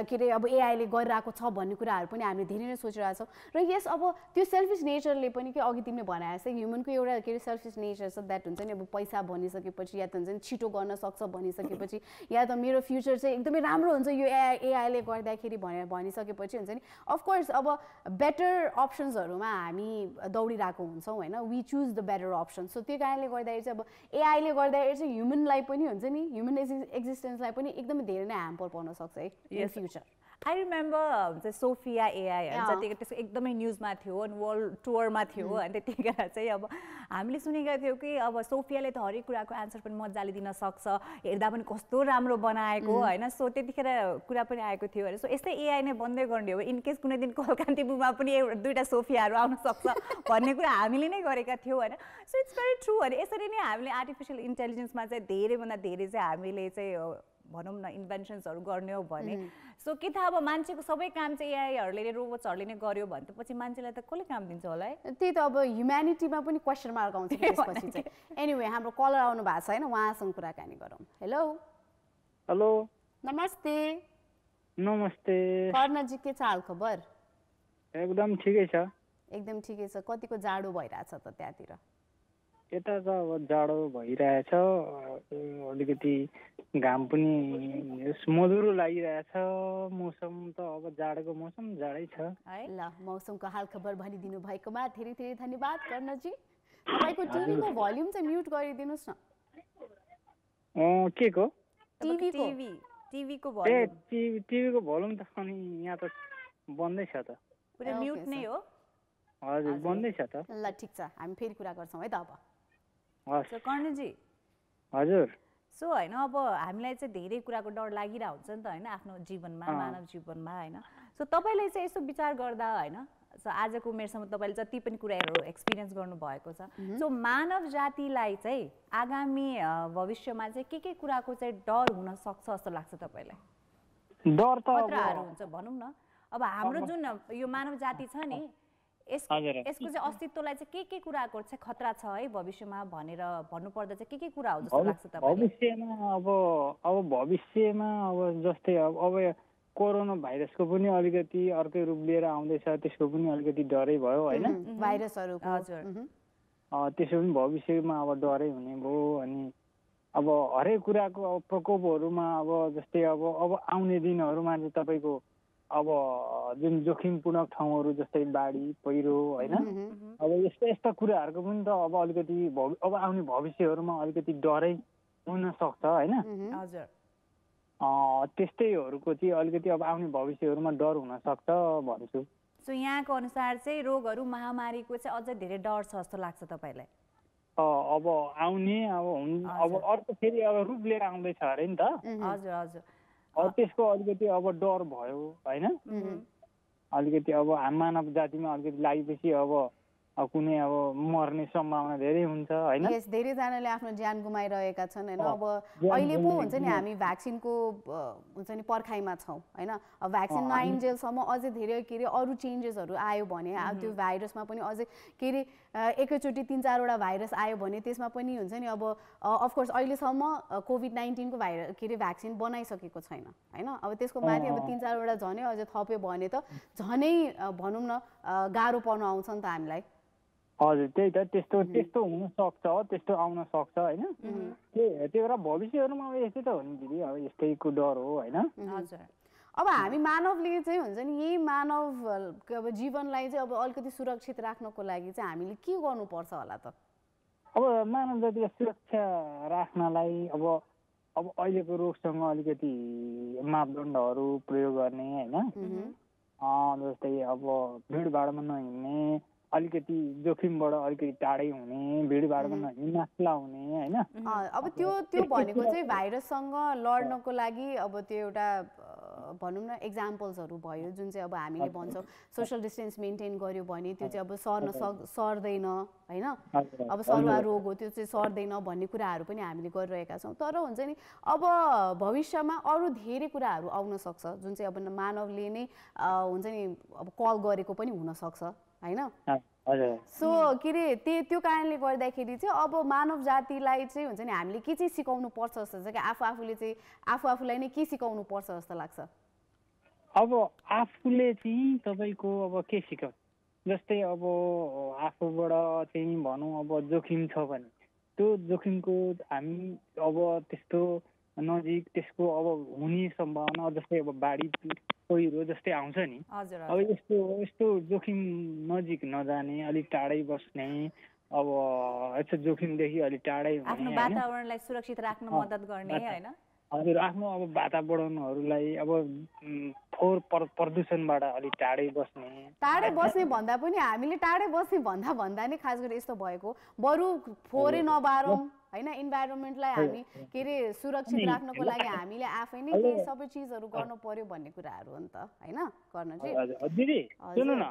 के अरे अब एआईले गरिरहेको छ भन्ने कुराहरू पनि हामीले धेरै नै सोचिरहेको छौँ र यस अब त्यो सेल्फिस नेचरले पनि के अघि तिमीले भने जस्तै ह्युमनको एउटा के अरे सेल्फिस नेचर छ द्याट हुन्छ नि अब पैसा भनिसकेपछि या त हुन्छ नि छिटो गर्न सक्छ भनिसकेपछि या त मेरो फ्युचर चाहिँ एकदमै राम्रो हुन्छ यो एआईले गर्दाखेरि भनिसकेपछि हुन्छ नि अफकोर्स अब बेटर अप्सन्सहरूमा हामी दौडिरहेको हुन्छौँ होइन we choose the better option so त्यो कारणले गर्दाखेरि चाहिँ अब एआईले गर्दाखेरि चाहिँ ह्युमनलाई पनि हुन्छ नि ह्युमन एक्जिस्टेन्सलाई पनि एकदमै धेरै नै ह्याम्पर पर्न सक्छ है इन फ्युचर आई रिमेम्बर हुन्छ सोफिया एआई जतिखेर त्यसको एकदमै न्युजमा थियो अनि वर्ल्ड टुरमा थियो अनि त्यतिखेर चाहिँ अब हामीले सुनेका थियौँ कि अब सोफियाले त हरेक कुराको एन्सर पनि मजाले दिन सक्छ हेर्दा पनि कस्तो राम्रो बनाएको होइन सो त्यतिखेर कुरा पनि आएको थियो अरे सो यस्तै एआई नै बन्दै गर्ने हो इनकेस कुनै दिन कान्तिपुरमा पनि दुईवटा सोफियाहरू आउन सक्छ भन्ने कुरा हामीले नै गरेका थियौँ होइन सो इट्स भेरी ट्रु अनि यसरी नै हामीले आर्टिफिसियल इन्टेलिजेन्समा चाहिँ धेरैभन्दा धेरै चाहिँ हामीले चाहिँ भनौँ न इन्भेन्सन्सहरू गर्ने हो भने सो के थाहा अब मान्छेको सबै काम चाहिँ एआईहरूले रोबोट्सहरूले नै गर्यो भने त पछि मान्छेलाई त कसले काम दिन्छ होला है त्यही त अब ह्युम्यानिटीमा पनि क्वेसन मार्क आउँछ त्यसपछि चाहिँ एनिवे हाम्रो कलर आउनु भएको छ होइन उहाँसँग कुराकानी गरौँ हेलो हेलो नमस्ते नमस्ते कर्णजी के छ हाल खबर एकदम ठिकै छ एकदम ठिकै छ कतिको जाडो भइरहेछ त त्यहाँतिर यता त अब जाडो भइरहेछ अलिकति घाम पनि मधुरो लागिरहेछ मौसम त अब जाडोको मौसम जाडै छ है ल मौसमको हाल खबर भनिदिनु भएकोमा धेरै धेरै धन्यवाद कर्णजी तपाईँको टिभीको भल्युम चाहिँ म्युट गरिदिनुहोस् न के को टिभीको ए भल्युम टिभीको भोल्युम त अनि यहाँ त बन्दै छ त पुरै म्युट नै हो हजुर बन्दै छ त ल ठिक छ हामी फेरि कुरा गर्छौँ है त अब हस् सो कर्णजी हजुर सो होइन अब हामीलाई चाहिँ धेरै कुराको डर लागिरहेको हुन्छ नि त होइन आफ्नो जीवनमा मानव जीवनमा होइन सो तपाईँले चाहिँ यसो विचार गर्दा होइन सो आजको उमेरसम्म तपाईँले जति पनि कुराहरू एक्सपिरियन्स गर्नुभएको छ सो मानव जातिलाई चाहिँ आगामी भविष्यमा चाहिँ के कुराको चाहिँ डर हुन सक्छ जस्तो लाग्छ तपाईँलाई डर त खतराहरू हुन्छ भनौँ न अब हाम्रो जुन यो मानव जाति छ नि यसको चाहिँ अस्तित्वलाई चाहिँ के कुराको चाहिँ खतरा छ है भविष्यमा भनेर भन्नुपर्दा चाहिँ के कुरा हो जस्तो लाग्छ तपाईँलाई भविष्यमा अब भविष्यमा अब जस्तै अब कोरोना भाइरसको पनि अलिकति अर्कै रूप लिएर आउँदैछ त्यसको पनि अलिकति डरै भयो होइन भाइरसहरू हजुर त्यसो पनि भविष्यमा अब डरै हुने भयो अनि अब हरेक कुराको अब प्रकोपहरूमा अब जस्तै अब आउने दिनहरूमा चाहिँ तपाईँको अब जुन जोखिमपूर्ण ठाउँहरू जस्तै बाढी पहिरो होइन अब यस्ता कुराहरूको पनि त अब अलिकति अब आउने भविष्यहरूमा अलिकति डरै हुन सक्छ होइन हजुर त्यस्तैहरूको चाहिँ अलिकति अब आउने भविष्यहरूमा डर हुन सक्छ भन्छु सो यहाँको अनुसार चाहिँ रोगहरू महामारीको चाहिँ अझै धेरै डर छ जस्तो लाग्छ तपाईँलाई अब आउने अब अर्को फेरि अब रूप लिएर आउँदैछ अरे नि त हजुर हजुर त्यसको अलिकति अब डर भयो होइन अलिकति अब मानव जातिमा अलिकति लागेपछि अब कुनै अब मर्ने सम्भावना धेरै हुन्छ होइन यस धेरैजनाले आफ्नो ज्यान गुमाइरहेका छन् होइन अब अहिले पो हुन्छ नि हामी भ्याक्सिनको हुन्छ नि पर्खाइमा छौँ होइन अब भ्याक्सिन नआइन्जेलसम्म अझै धेरै के अरे अरू चेन्जेसहरू आयो भने त्यो भाइरसमा पनि अझै के अरे एकैचोटि 3-4वटा भाइरस आयो भने त्यसमा पनि हुन्छ नि अब अफकोर्स अहिलेसम्म कोभिड-19 को भाइरस के अरे भ्याक्सिन बनाइसकेको छैन होइन अब त्यसको माथि अब 3-4वटा झनै अझै थप्यो भने त झनै भनौँ न गाह्रो पर्न आउँछ नि त हामीलाई हजुर त्यही त त्यस्तो हुन सक्छ त्यस्तो आउन सक्छ होइन त्यही भएर भविष्यहरूमा अब यस्तै त हो नि दिदी अब यस्तैको डर हो होइन हजुर अब हामी मानवले चाहिँ हुन्छ नि यही मानव अब जीवनलाई चाहिँ अब अलिकति सुरक्षित राख्नको लागि चाहिँ हामीले के गर्नुपर्छ होला त अब मानव जातिलाई सुरक्षा राख्नलाई अब अहिलेको रोगसँग अलिकति मापदण्डहरू प्रयोग गर्ने होइन जस्तै अब भिडभाडमा नहिँड्ने अलिकति जोखिमबाट अलिकति टाढै हुने भिडभाडमा नहिँड्ने मास्क लाउने होइन अब त्यो भनेको चाहिँ भाइरससँग लड्नको लागि अब त्यो एउटा भनौँ न एक्जाम्पल्सहरू भयो जुन चाहिँ अब हामीले भन्छौँ सोसियल डिस्टेन्स मेन्टेन गर्यो भने त्यो चाहिँ अब सर्दैन होइन अब सरुवा रोग हो त्यो चाहिँ सर्दैन भन्ने कुराहरू पनि हामीले गरिरहेका छौँ तर हुन्छ नि अब भविष्यमा अरू धेरै कुराहरू आउन सक्छ जुन चाहिँ अब मानवले नै हुन्छ नि अब कल गरेको पनि हुनसक्छ होइन सो के अरे त्यो कारणले गर्दाखेरि चाहिँ अब मानव जातिलाई चाहिँ हुन्छ नि हामीले के चाहिँ सिकाउनु पर्छ जस्तो छ कि आफूले चाहिँ आफूलाई नै के सिकाउनु पर्छ जस्तो लाग्छ अब आफूले चाहिँ तपाईँको अब के सिकाउनु जस्तै अब आफूबाट चाहिँ भनौँ अब जोखिम छ भने त्यो जोखिमको हामी अब त्यस्तो नजिक त्यसको अब हुने सम्भावना जस्तै अब बाढी पहिरो जस्तै आउँछ नि अब यस्तो जोखिम नजिक नजाने अलिक टाढै बस्ने अब यस्तो जोखिमदेखि अलिक टाढै हुने आफ्नो वातावरणलाई सुरक्षित राख्न मद्दत गर्ने हैन हजुर आफ्नो अब वातावरणहरूलाई अब फोहोर प्रदूषणबाट अलिक टाढै बस्ने भन्दा पनि हामीले टाढै बस्ने भन्दा नै खास गरी यस्तो भएको बरु फोहोरै नबारौँ हैन इन्भाइरोमेन्टलाई हामी के अरे सुरक्षित राख्नको लागि हामीले आफै नै केही सबै चिजहरू गर्नु पर्यो भन्ने कुराहरू हो नि त हैन कर्णजी दिदी सुन्नु न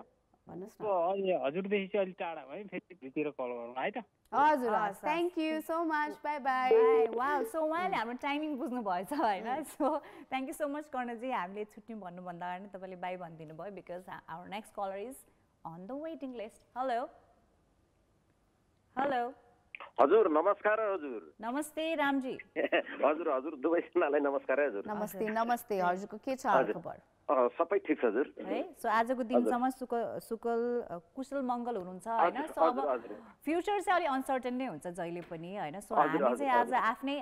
भन्नुहोस् न। अहिले हजुरदेखि चाहिँ अलिक टाढा भयो फेरि भित्र कल गरौँ है त। हजुर thank you so much bye bye. Wow so उहाँले हाम्रो टाइमिङ बुझ्नु भएछ होइन। So thank you so much Karnaji, हामीले छुट्यौँ भन्नुभन्दा अगाडि तपाईँले बाई भनिदिनु भयो because our next caller is on the waiting list. Hello hello हजुर नमस्कार हजुर। नमस्ते रामजी। हजुर हजुर दुवैजनालाई नमस्कार हजुर। नमस्ते नमस्ते, हजुरको के छ हालखबर? सबै ठिक छ हजुर। है सो आजको दिनसम्म कुशल मङ्गल हुनुहुन्छ होइन। सो अब फ्युचर चाहिँ अलिक अनसर्टेन नै हुन्छ जहिले पनि होइन। सो हामी चाहिँ आज आफ्नै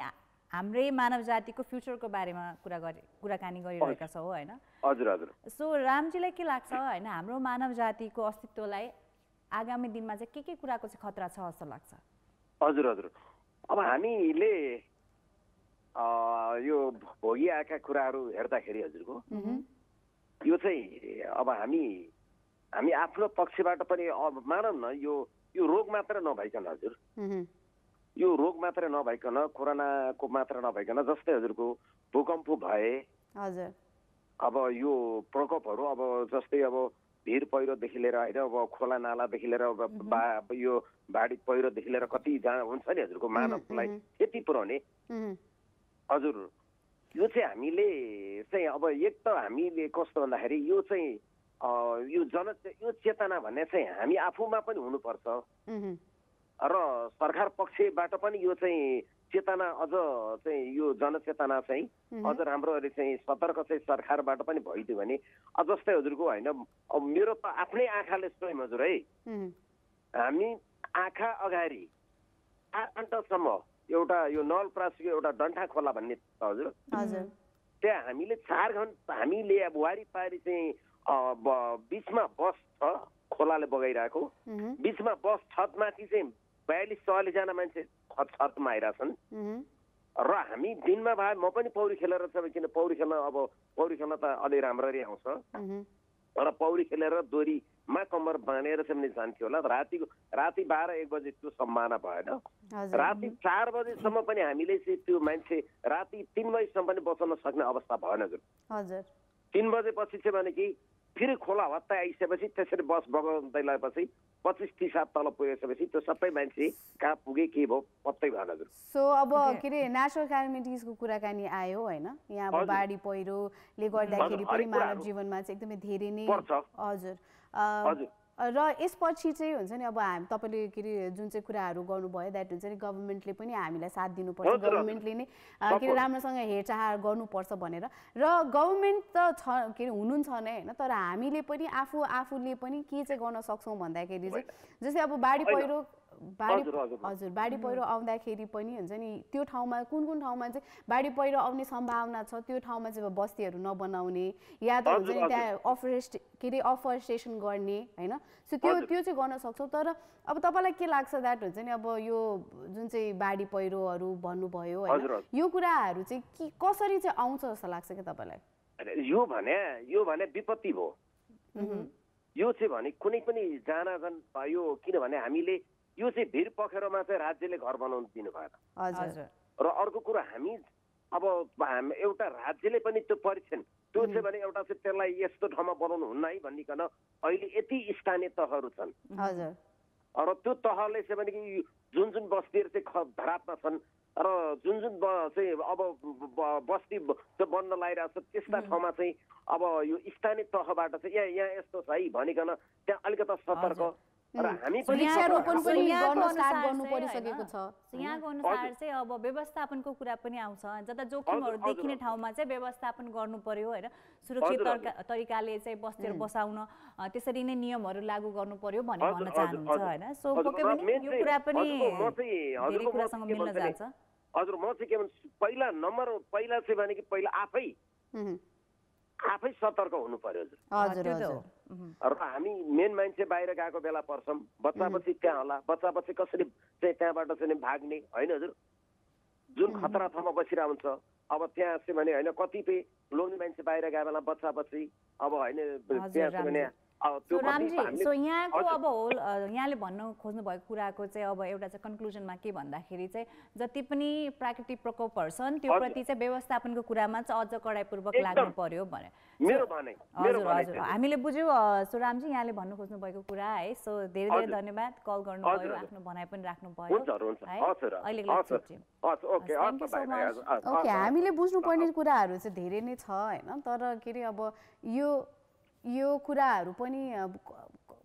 हाम्रै मानव जातिको फ्युचरको बारेमा कुराकानी गरिरहेका छौँ होइन। हजुर हजुर। सो रामजीलाई के लाग्छ होइन, हाम्रो मानव जातिको अस्तित्वलाई आगामी दिनमा चाहिँ के कुराको चाहिँ खतरा छ जस्तो लाग्छ? हजुर हजुर, अब हामीले यो भोगिआएका कुराहरू हेर्दाखेरि हजुरको यो चाहिँ अब हामी आफ्नो पक्षबाट पनि मानौँ न, यो रोग मात्र नभइकन हजुर, यो रोग मात्र नभइकन कोरोनाको मात्र नभइकन जस्तै हजुरको भूकम्प भए हजुर, अब यो प्रकोपहरू अब जस्तै अब भिर पहिरोदेखि लिएर होइन, अब खोला नालादेखि लिएर यो बाढी पहिरोदेखि लिएर कति हुन्छ नि हजुरको मानवलाई क्षति पुर्याउने हजुर। यो चाहिँ हामीले चाहिँ अब एक त हामीले कस्तो भन्दाखेरि यो चाहिँ यो चेतना भन्ने चाहिँ हामी आफूमा पनि हुनुपर्छ र सरकार पक्षबाट पनि यो चाहिँ चेतना अझ चाहिँ यो जनचेतना चाहिँ अझ राम्रोले चाहिँ सतर्क चाहिँ सरकारबाट पनि भइदियो भने जस्तै हजुरको होइन, अब मेरो त आफ्नै आँखाले स्वयं हजुर है, हामी आँखा अगाडि 8 घन्टासम्म एउटा यो नलप्रासीको एउटा डन्ठा खोला भन्ने छ हजुर, त्यहाँ हामीले 4 घन्टा हामीले अब वारिपारि चाहिँ बिचमा बस छ खोलाले बगाइरहेको, बिचमा बस छतमाथि चाहिँ 42-44 जना मान्छे छतमा आइरहेछन् र हामी दिनमा भए म पनि पौडी खेलेर चाहिँ किन पौडी खेल्न त अलि राम्ररी आउँछ र पौडी खेलेर दोरीमा कम्मर बाँधेर चाहिँ पनि जान्थ्यो होला। राति 12-1 बजे त्यो सम्भावना भएन, राति 4 बजेसम्म पनि हामीले चाहिँ त्यो मान्छे राति 3 बजेसम्म पनि बचाउन सक्ने अवस्था भएन हजुर। 3 बजेपछि चाहिँ भने कि फेरि खोला हत्ता आइसकेपछि त्यसरी बस बगाउँदै लगेपछि 25-30 हात तल पुगेपछि त्यो सबै मान्छे कहाँ पुगे के भयो पत्तै भएन हजुर। सो अब के अरे नेचुरल क्यालामिटिजको कुराकानी आयो होइन, यहाँ अब बाढी पहिरोले गर्दाखेरि पनि मानव जीवनमा चाहिँ एकदमै धेरै नै हजुर र यसपछि चाहिँ हुन्छ नि अब तपाईँले के अरे जुन चाहिँ कुराहरू गर्नुभयो द्याट हुन्छ नि गभर्मेन्टले पनि हामीलाई साथ दिनुपर्छ, गभर्मेन्टले नै के अरे राम्रोसँग हेरचाह गर्नुपर्छ भनेर, र गभर्मेन्ट त छ के अरे हुनुहुन्छ नै होइन, तर हामीले पनि आफूले पनि के चाहिँ गर्न सक्छौँ भन्दाखेरि चाहिँ जस्तै अब बाढी पहिरो आउँदाखेरि पनि हुन्छ नि त्यो ठाउँमा कुन ठाउँमा चाहिँ बाढी पहिरो आउने सम्भावना छ त्यो ठाउँमा चाहिँ बस्तीहरू नबनाउने या त हुन्छ नि त्यहाँ अफरेस्टेसन गर्ने होइन। सो त्यो चाहिँ गर्न सक्छौँ। तर अब तपाईँलाई के लाग्छ द्याट हुन्छ नि अब यो जुन चाहिँ बाढी पहिरोहरू भन्नुभयो होइन, यो कुराहरू चाहिँ कसरी चाहिँ आउँछ जस्तो लाग्छ कि तपाईँलाई? यो भने विपत्ति भयो, यो चाहिँ भने कुनै पनि जान यो किनभने हामीले यो चाहिँ भिर पखेरोमा चाहिँ राज्यले घर बनाउनु दिनु भएन र अर्को कुरा हामी अब एउटा राज्यले पनि त्यो परीक्षण त्यो चाहिँ भने एउटा चाहिँ त्यसलाई यस्तो ठाउँमा बनाउनु हुन्न है भनिकन अहिले यति स्थानीय तहहरू छन् र त्यो तहले चाहिँ भने कि जुन बस्तीहरू चाहिँ धरापमा छन् र जुन चाहिँ अब बस्ती बन्न लागिरहेको छ त्यस्ता ठाउँमा चाहिँ अब यो स्थानीय तहबाट चाहिँ यहाँ यस्तो छ है भनिकन त्यहाँ अलिकति सतर्क र हामी यहाँको अनुसार चाहिँ अब व्यवस्थापनको कुरा पनि आउँछ, जता जोखिमहरू देखिने ठाउँमा चाहिँ व्यवस्थापन गर्नु पर्यो होइन, सुरक्षित तरिकाले चाहिँ बस्तीहरू बसाउन त्यसरी नै नियमहरू लागू गर्नु पर्यो भन्ने भन्न चाहनुहुन्छ होइन। सो पक्कै पनि यो कुरा पनि धेरै कुरासँग मिल्न जान्छ हजुर। म चाहिँ के भन्छु पहिला चाहिँ भने कि पहिला आफै सतर्क हुनु पर्यो हजुर। र हामी मेन मान्छे बाहिर गएको बेला पर्छौँ, बच्चापछि त्यहाँ होला, बच्चापछि कसरी चाहिँ त्यहाँबाट चाहिँ भाग्ने होइन हजुर, जुन खतरा ठाउँमा बसिरहेको हुन्छ अब त्यहाँ चाहिँ भने होइन कतिपय लोग्ने मान्छे बाहिर गए बेला बच्चापछि अब होइन त्यहाँ चाहिँ भने त्यो रामजी सो यहाँको अब होल यहाँले भन्न खोज्नु भएको कुराको चाहिँ अब एउटा चाहिँ कन्क्लुजनमा के भन्दाखेरि चाहिँ जति पनि प्राकृतिक प्रकोपहरू छन् त्यो प्रति चाहिँ व्यवस्थापनको कुरामा चाहिँ अझ कडाइपूर्वक लाग्नु पर्यो भने मेरो भनाइ हजुर हजुर हामीले बुझ्यौँ सो रामजी यहाँले भन्नु खोज्नु भएको कुरा है सो धेरै धेरै धन्यवाद कल गर्नुभयो आफ्नो भनाइ पनि राख्नुभयो ओके हामीले बुझ्नुपर्ने कुराहरू चाहिँ धेरै नै छ होइन तर के अरे अब यो कुराहरू पनि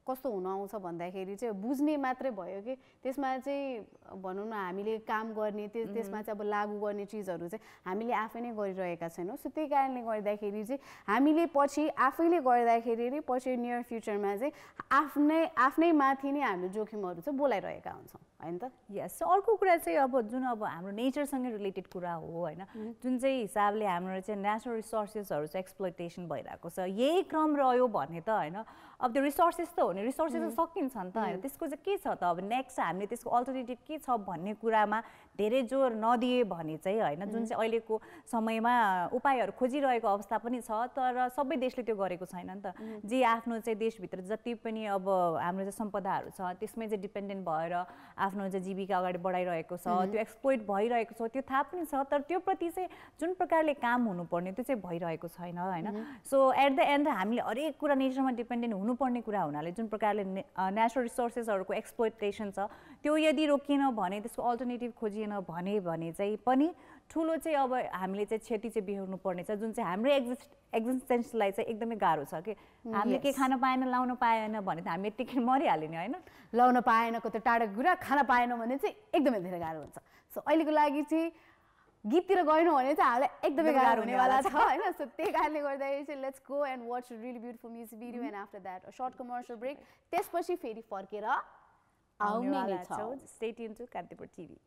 कस्तो हुन आउँछ भन्दाखेरि चाहिँ बुझ्ने मात्रै भयो कि त्यसमा चाहिँ भनौँ न हामीले काम गर्ने त्यसमा चाहिँ अब लागू गर्ने चिजहरू चाहिँ हामीले आफै नै गरिरहेका छैनौँ सो त्यही कारणले गर्दाखेरि चाहिँ हामीले पछि आफैले गर्दाखेरि नै पछि नियर फ्युचरमा चाहिँ आफ्नै माथि नै हामीले जोखिमहरू चाहिँ बोलाइरहेका हुन्छौँ होइन त यस अर्को कुरा चाहिँ अब जुन अब हाम्रो नेचरसँगै रिलेटेड कुरा हो होइन जुन चाहिँ हिसाबले हाम्रो चाहिँ नेचरल रिसोर्सेसहरू चाहिँ एक्सप्लोइटेसन भइरहेको छ यही क्रम रह्यो भने त होइन अब त्यो रिसोर्सेस त हो नि रिसोर्सेस त सकिन्छ नि त होइन त्यसको चाहिँ के छ त अब नेक्स्ट हामीले त्यसको अल्टरनेटिभ के छ भन्ने कुरामा धेरै जोड नदिए भने चाहिँ होइन जुन चाहिँ अहिलेको समयमा उपायहरू खोजिरहेको अवस्था पनि छ तर सबै देशले त्यो गरेको छैन नि त जे आफ्नो चाहिँ देशभित्र जति पनि अब हाम्रो चाहिँ सम्पदाहरू छ त्यसमै चाहिँ डिपेन्डेन्ट भएर आफ्नो चाहिँ जीविका अगाडि बढाइरहेको छ त्यो एक्सप्लोइट भइरहेको छ त्यो थाहा पनि छ तर त्यो प्रति चाहिँ जुन प्रकारले काम हुनुपर्ने त्यो चाहिँ भइरहेको छैन होइन सो एट द एन्ड हामीले हरेक कुरा नेचरमा डिपेन्डेन्ट हुनुपर्ने कुरा हुनाले जुन प्रकारले नेचरल रिसोर्सेसहरूको एक्सप्लोइटेसन छ त्यो यदि रोकिएन भने त्यसको अल्टरनेटिभ खोजिएन भने चाहिँ पनि ठुलो चाहिँ अब हामीले चाहिँ क्षति चाहिँ बिहोर्नु पर्ने छ जुन चाहिँ हाम्रो एक्जिस्टेन्सलाई चाहिँ एकदमै गाह्रो छ कि हामीले के खान पाएन लाउन पाएन भने त हामी यत्तिकै मरिहाल्यो नि होइन लाउन पाएनको त टाढाको कुरा खान पाएन भने चाहिँ एकदमै धेरै गाह्रो हुन्छ सो अहिलेको लागि चाहिँ गीततिर गएनौँ भने चाहिँ हामीलाई एकदमै गाह्रो हुनेवाला छ होइन सो त्यही कारणले गर्दाखेरि चाहिँ let's go and watch really beautiful music video and after that short commercial break त्यसपछि फेरि फर्केर आउने नै छ stay tune to Kantipur TV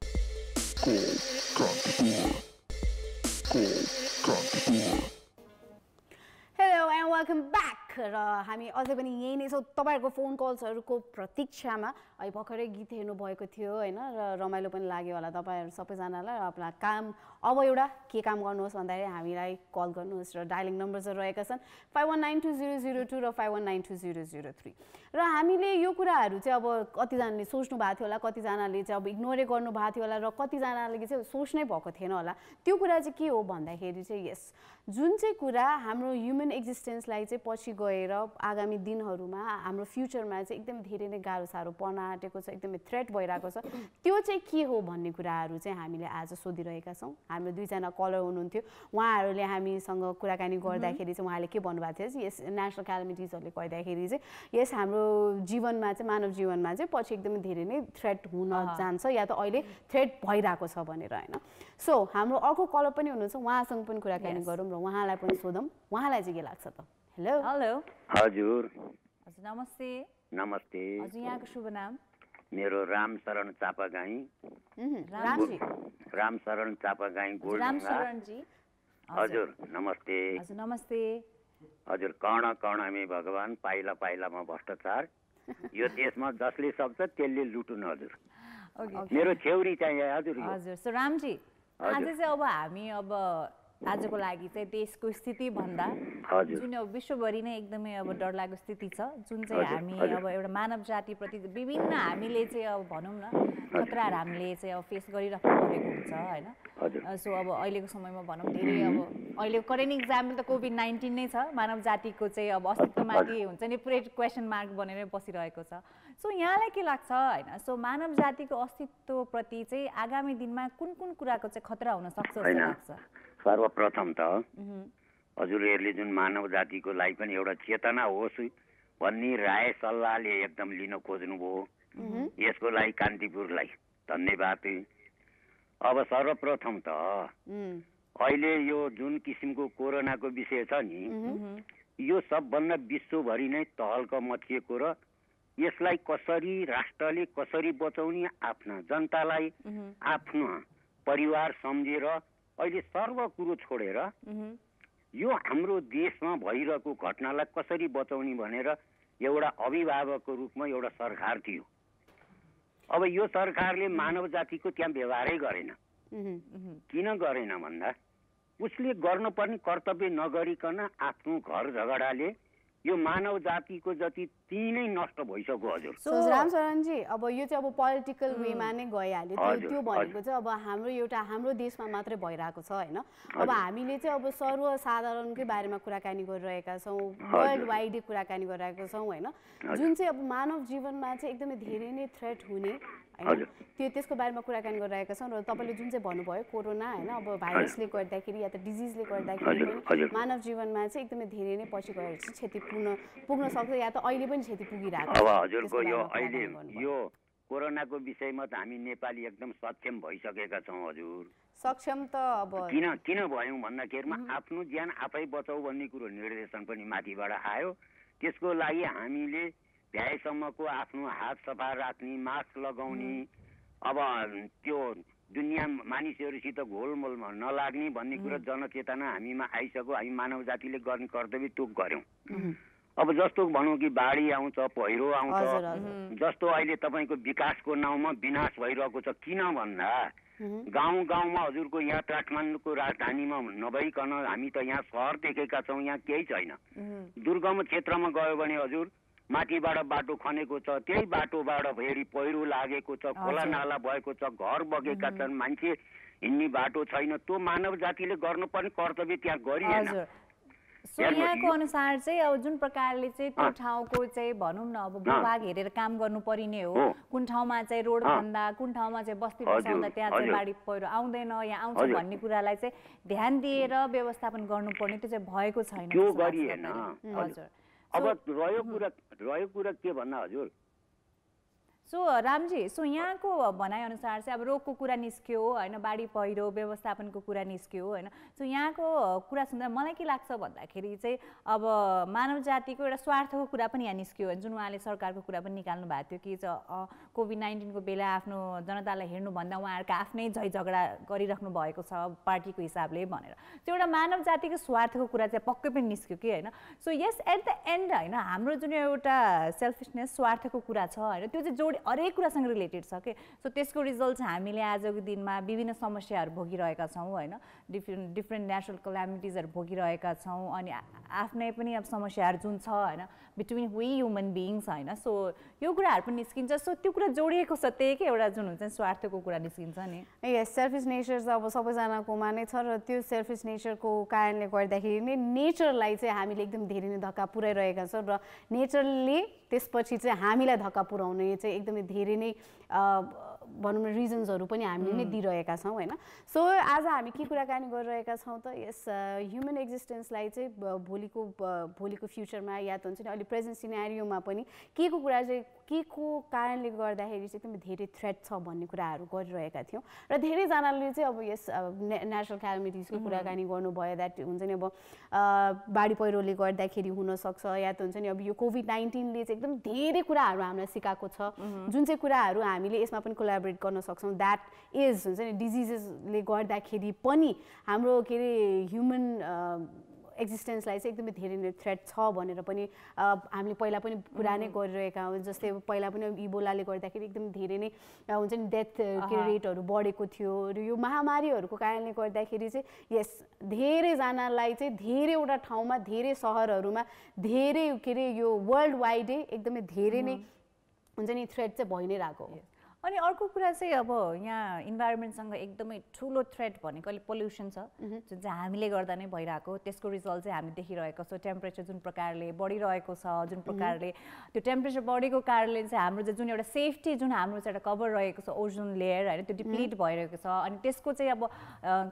hello and welcome back र हामी अझै पनि यही नै छौँ तपाईँहरूको फोन कल्सहरूको प्रतीक्षामा अहिले भर्खरै गीत हेर्नुभएको थियो होइन र रमाइलो पनि लाग्यो होला तपाईँहरू सबैजनालाई र आपला काम अब एउटा के काम गर्नुहोस् भन्दाखेरि हामीलाई कल गर्नुहोस् र डायलिङ नम्बर्सहरू रहेका छन् 51920002 र 51920003 र हामीले यो कुराहरू चाहिँ अब कतिजनाले सोच्नु भएको थियो होला कतिजनाले चाहिँ अब इग्नोरै गर्नु भएको थियो होला र कतिजनाले चाहिँ सोच्नै भएको थिएन होला त्यो कुरा चाहिँ के हो भन्दाखेरि चाहिँ यस जुन चाहिँ कुरा हाम्रो ह्युमन एक्जिस्टेन्सलाई चाहिँ पछि गएर आगामी दिनहरूमा हाम्रो फ्युचरमा चाहिँ एकदम धेरै नै गाह्रो साह्रो पर्न आँटेको छ एकदमै थ्रेट भइरहेको छ त्यो चाहिँ के हो भन्ने कुराहरू चाहिँ हामीले आज सोधिरहेका छौँ हाम्रो दुईजना कलर हुनुहुन्थ्यो उहाँहरूले हामीसँग कुराकानी गर्दाखेरि चाहिँ उहाँले के भन्नुभएको थियो यस नेसनल क्यालामिटिजहरूले गर्दाखेरि चाहिँ यस हाम्रो जीवनमा चाहिँ मानव जीवनमा चाहिँ पछि एकदमै धेरै नै थ्रेट हुन जान्छ या त अहिले थ्रेट भइरहेको छ भनेर होइन सो हाम्रो अर्को कलर पनि हुनुहुन्छ उहाँसँग पनि कुराकानी गरौँ र उहाँलाई पनि सोधौँ उहाँलाई चाहिँ के लाग्छ त हेलो हेलो हजुर हजुर नमस्ते नमस्ते हजुर यहाँको शुभ नाम मेरो रामशरण चापागाई रामशरण चापागाई रामशरणजी हजुर नमस्ते हजुर नमस्ते हजुर कर्ण कर्णमे भगवान पाइला पाइलामा भ्रष्टाचार यो देशमा जसले सक्छ त्यसले लुटुन् हजुर मेरो छेउरी चाहिँ हजुर हजुर सो रामजी आज चाहिँ अब हामी अब आजको लागि चाहिँ देशको स्थिति भन्दा जुन अब विश्वभरि नै एकदमै अब डरलाग्दो स्थिति छ जुन चाहिँ हामी अब एउटा मानव जातिप्रति विभिन्न हामीले चाहिँ अब भनौँ न खतराहरू हामीले चाहिँ अब फेस गरिराख्नु परेको हुन्छ होइन सो अब अहिलेको समयमा भनौँ धेरै अब अहिलेको करेन्ट इक्जाम्पल त कोभिड-19 नै छ मानव जातिको चाहिँ अब अस्तित्वमाथि हुन्छ नि पुरै क्वेसन मार्क बनेर बसिरहेको छ सो यहाँलाई के लाग्छ होइन सो मानव जातिको अस्तित्वप्रति चाहिँ आगामी दिनमा कुन कुन कुराको चाहिँ खतरा हुन सक्छ जस्तो लाग्छ सर्वप्रथम त हजुरहरूले जुन मानव जातिको लागि पनि एउटा चेतना होस् भन्ने राय सल्लाहले एकदम लिन खोज्नुभयो यसको लागि कान्तिपुरलाई धन्यवाद अब सर्वप्रथम त अहिले यो जुन किसिमको कोरोनाको विषय छ नि यो सबभन्दा विश्वभरि नै तहल्क मचिएको र यसलाई कसरी राष्ट्रले कसरी बचाउने आफ्ना जनतालाई आफ्नो परिवार सम्झेर अहिले सर्व कुरो छोडेर यो हाम्रो देशमा भइरहेको घटनालाई कसरी बचाउने भनेर एउटा अभिभावकको रूपमा एउटा सरकार थियो अब यो सरकारले मानव जातिको त्यहाँ व्यवहारै गरेन किन गरेन भन्दा उसले गर्नुपर्ने कर्तव्य नगरिकन आफ्नो घर झगडाले यो मानव जातिको जति ती नै नष्ट भइसक्यो हजुर। रामशरणजी अब यो चाहिँ अब पोलिटिकल वेमा नै गइहाल्यो। त्यो भनेको चाहिँ अब हाम्रो देशमा मात्रै भइरहेको छ होइन। अब हामीले चाहिँ अब सर्वसाधारणकै बारेमा कुराकानी गरिरहेका छौँ, वर्ल्ड वाइडै कुराकानी गरिरहेका छौँ होइन, जुन चाहिँ अब मानव जीवनमा चाहिँ एकदमै धेरै नै थ्रेट हुने होइन, त्यसको बारेमा कुराकानी गरिरहेका छौँ। र तपाईँले जुन चाहिँ भन्नुभयो कोरोना होइन, अब भाइरसले गर्दाखेरि या त डिजिजले गर्दाखेरि पनि मानव जीवनमा चाहिँ एकदमै धेरै नै पछि गएर चाहिँ क्षति पुग्न सक्छ या त अहिले पनि क्षति पुगिरहेको छ। अब हजुरको यो अहिले यो कोरोनाको विषयमा त हामी नेपाली एकदम सक्षम भइसकेका छौँ हजुर। सक्षम त अब किन भयौँ भन्दाखेरिमा आफ्नो ज्यान आफै बचाऊ भन्ने कुरो निर्देशन पनि माथिबाट आयो। त्यसको लागि हामीले भ्याएसम्मको आफ्नो हात सफा राख्ने, मास्क लगाउने, अब त्यो दुनियाँ मानिसहरूसित घोलमोलमा नलाग्ने भन्ने कुरा जनचेतना हामीमा आइसक्यो। हामी मानव जातिले गर्ने कर्तव्य त्यो गऱ्यौँ। अब जस्तो भनौँ कि बाढी आउँछ, पहिरो आउँछ, जस्तो अहिले तपाईँको विकासको नाउँमा विनाश भइरहेको छ। किन भन्दा गाउँ गाउँमा हजुरको यहाँ काठमाडौँको राजधानीमा नभइकन हामी त यहाँ सहर देखेका छौँ, यहाँ केही छैन। दुर्गम क्षेत्रमा गयो भने हजुर माथिबाट बाटो खनेको छ, त्यही बाटोबाट फेरि पहिरो लागेको छ, खोला नाला भएको छ, घर बगेका छन्, मान्छे हिँड्ने बाटो छैन। त्यो मानव जातिले गर्नुपर्ने कर्तव्य त्यहाँ गरिएन। सो यहाँको अनुसार चाहिँ अब जुन प्रकारले चाहिँ त्यो ठाउँको चाहिँ भनौँ न अब भूभाग हेरेर काम गर्नु परिने हो, कुन ठाउँमा चाहिँ रोड भन्दा कुन ठाउँमा चाहिँ बस्ती बसाउँदा त्यहाँ चाहिँ बाढी पहिरो आउँदैन या आउँछ भन्ने कुरालाई चाहिँ ध्यान दिएर व्यवस्थापन गर्नुपर्ने त्यो चाहिँ भएको छैन। त्यो गरिएन हजुर। अब रह्यो कुरा के भन्दा हजुर, सो रामजी, सो यहाँको भनाइअनुसार चाहिँ अब रोगको कुरा निस्क्यो होइन, बाढी पहिरो व्यवस्थापनको कुरा निस्क्यो होइन। सो यहाँको कुरा सुन्दा मलाई के लाग्छ भन्दाखेरि चाहिँ अब मानव जातिको एउटा स्वार्थको कुरा पनि यहाँ निस्क्यो जुन उहाँले सरकारको कुरा पनि निकाल्नु भएको थियो कि कोभिड-19को बेला आफ्नो जनतालाई हेर्नुभन्दा उहाँहरूको आफ्नै झै झगडा गरिराख्नु भएको छ पार्टीको हिसाबले भनेर। त्यो एउटा मानव जातिको स्वार्थको कुरा चाहिँ पक्कै पनि निस्क्यो कि होइन। So yes at the end होइन हाम्रो जुन एउटा सेल्फिसनेस स्वार्थको कुरा छ होइन, त्यो चाहिँ हरेक कुरासँग रिलेटेड छ कि। सो त्यसको रिजल्ट चाहिँ हामीले आजको दिनमा विभिन्न समस्याहरू भोगिरहेका छौँ होइन, डिफ्रेन्ट नेचुरल क्यालामिटिजहरू भोगिरहेका छौँ अनि आफ्नै पनि अब समस्याहरू जुन छ होइन बिट्विन वी ह्युमन बिइङ्स होइन। सो यो कुराहरू पनि निस्किन्छ। सो त्यो कुरा जोडिएको छ त्यही कि एउटा जुन हुन्छ स्वार्थको कुरा निस्किन्छ नि। यस सेल्फिस नेचर चाहिँ अब सबैजनाकोमा नै छ र त्यो सेल्फिस नेचरको कारणले गर्दाखेरि नै नेचरलाई चाहिँ हामीले एकदम धेरै नै धक्का पुर्याइरहेका छौँ र नेचरले त्यसपछि चाहिँ हामीलाई धक्का पुर्याउने चाहिँ एकदमै धेरै नै भनौँ न रिजन्सहरू पनि हामीले नै दिइरहेका छौँ होइन। सो आज हामी के कुराकानी गरिरहेका छौँ त यस ह्युमन एक्जिस्टेन्सलाई चाहिँ भोलिको फ्युचरमा या त हुन्छ नि अहिले प्रेजेन्ट सिनेरियोमा पनि के को कुरा चाहिँ के को कारणले गर्दाखेरि चाहिँ एकदमै धेरै थ्रेट छ भन्ने कुराहरू गरिरहेका थियौँ र धेरैजनाले चाहिँ अब यस नेचुरल क्यालामिटिजको कुराकानी गर्नुभयो द्याट हुन्छ नि अब बाढी पहिरोले गर्दाखेरि हुनसक्छ या त हुन्छ नि अब यो कोभिड-19ले चाहिँ एकदम धेरै कुराहरू हामीलाई सिकाएको छ जुन चाहिँ कुराहरू हामीले यसमा पनि कोलाबोरेट गर्न सक्छौँ। द्याट इज हुन्छ नि डिजिजेसले गर्दाखेरि पनि हाम्रो के अरे ह्युमन एक्जिस्टेन्सलाई चाहिँ एकदमै धेरै नै थ्रेट छ भनेर पनि हामीले पहिला पनि कुरा नै गरिरहेका हौँ। जस्तै पहिला पनि इबोलाले गर्दाखेरि एकदम धेरै नै हुन्छ नि डेथ रेटहरू बढेको थियो र यो महामारीहरूको कारणले गर्दाखेरि चाहिँ यस धेरैजनालाई चाहिँ धेरैवटा ठाउँमा धेरै सहरहरूमा धेरै के अरे यो वर्ल्ड वाइडै एकदमै धेरै नै हुन्छ नि थ्रेट चाहिँ भइ नै रहेको हो। अनि अर्को कुरा चाहिँ अब यहाँ इन्भाइरोमेन्टसँग एकदमै ठुलो थ्रेट भनेको अहिले पोल्युसन छ जुन चाहिँ हामीले गर्दा नै भइरहेको। त्यसको रिजल्ट चाहिँ हामी देखिरहेको छ। टेम्परेचर जुन प्रकारले बढिरहेको छ, जुन प्रकारले त्यो टेम्परेचर बढेको कारणले चाहिँ हाम्रो चाहिँ जुन एउटा सेफ्टी जुन हाम्रो चाहिँ एउटा कभर रहेको छ ओजोन लेयर होइन त्यो डिप्लिट भइरहेको छ। अनि त्यसको चाहिँ अब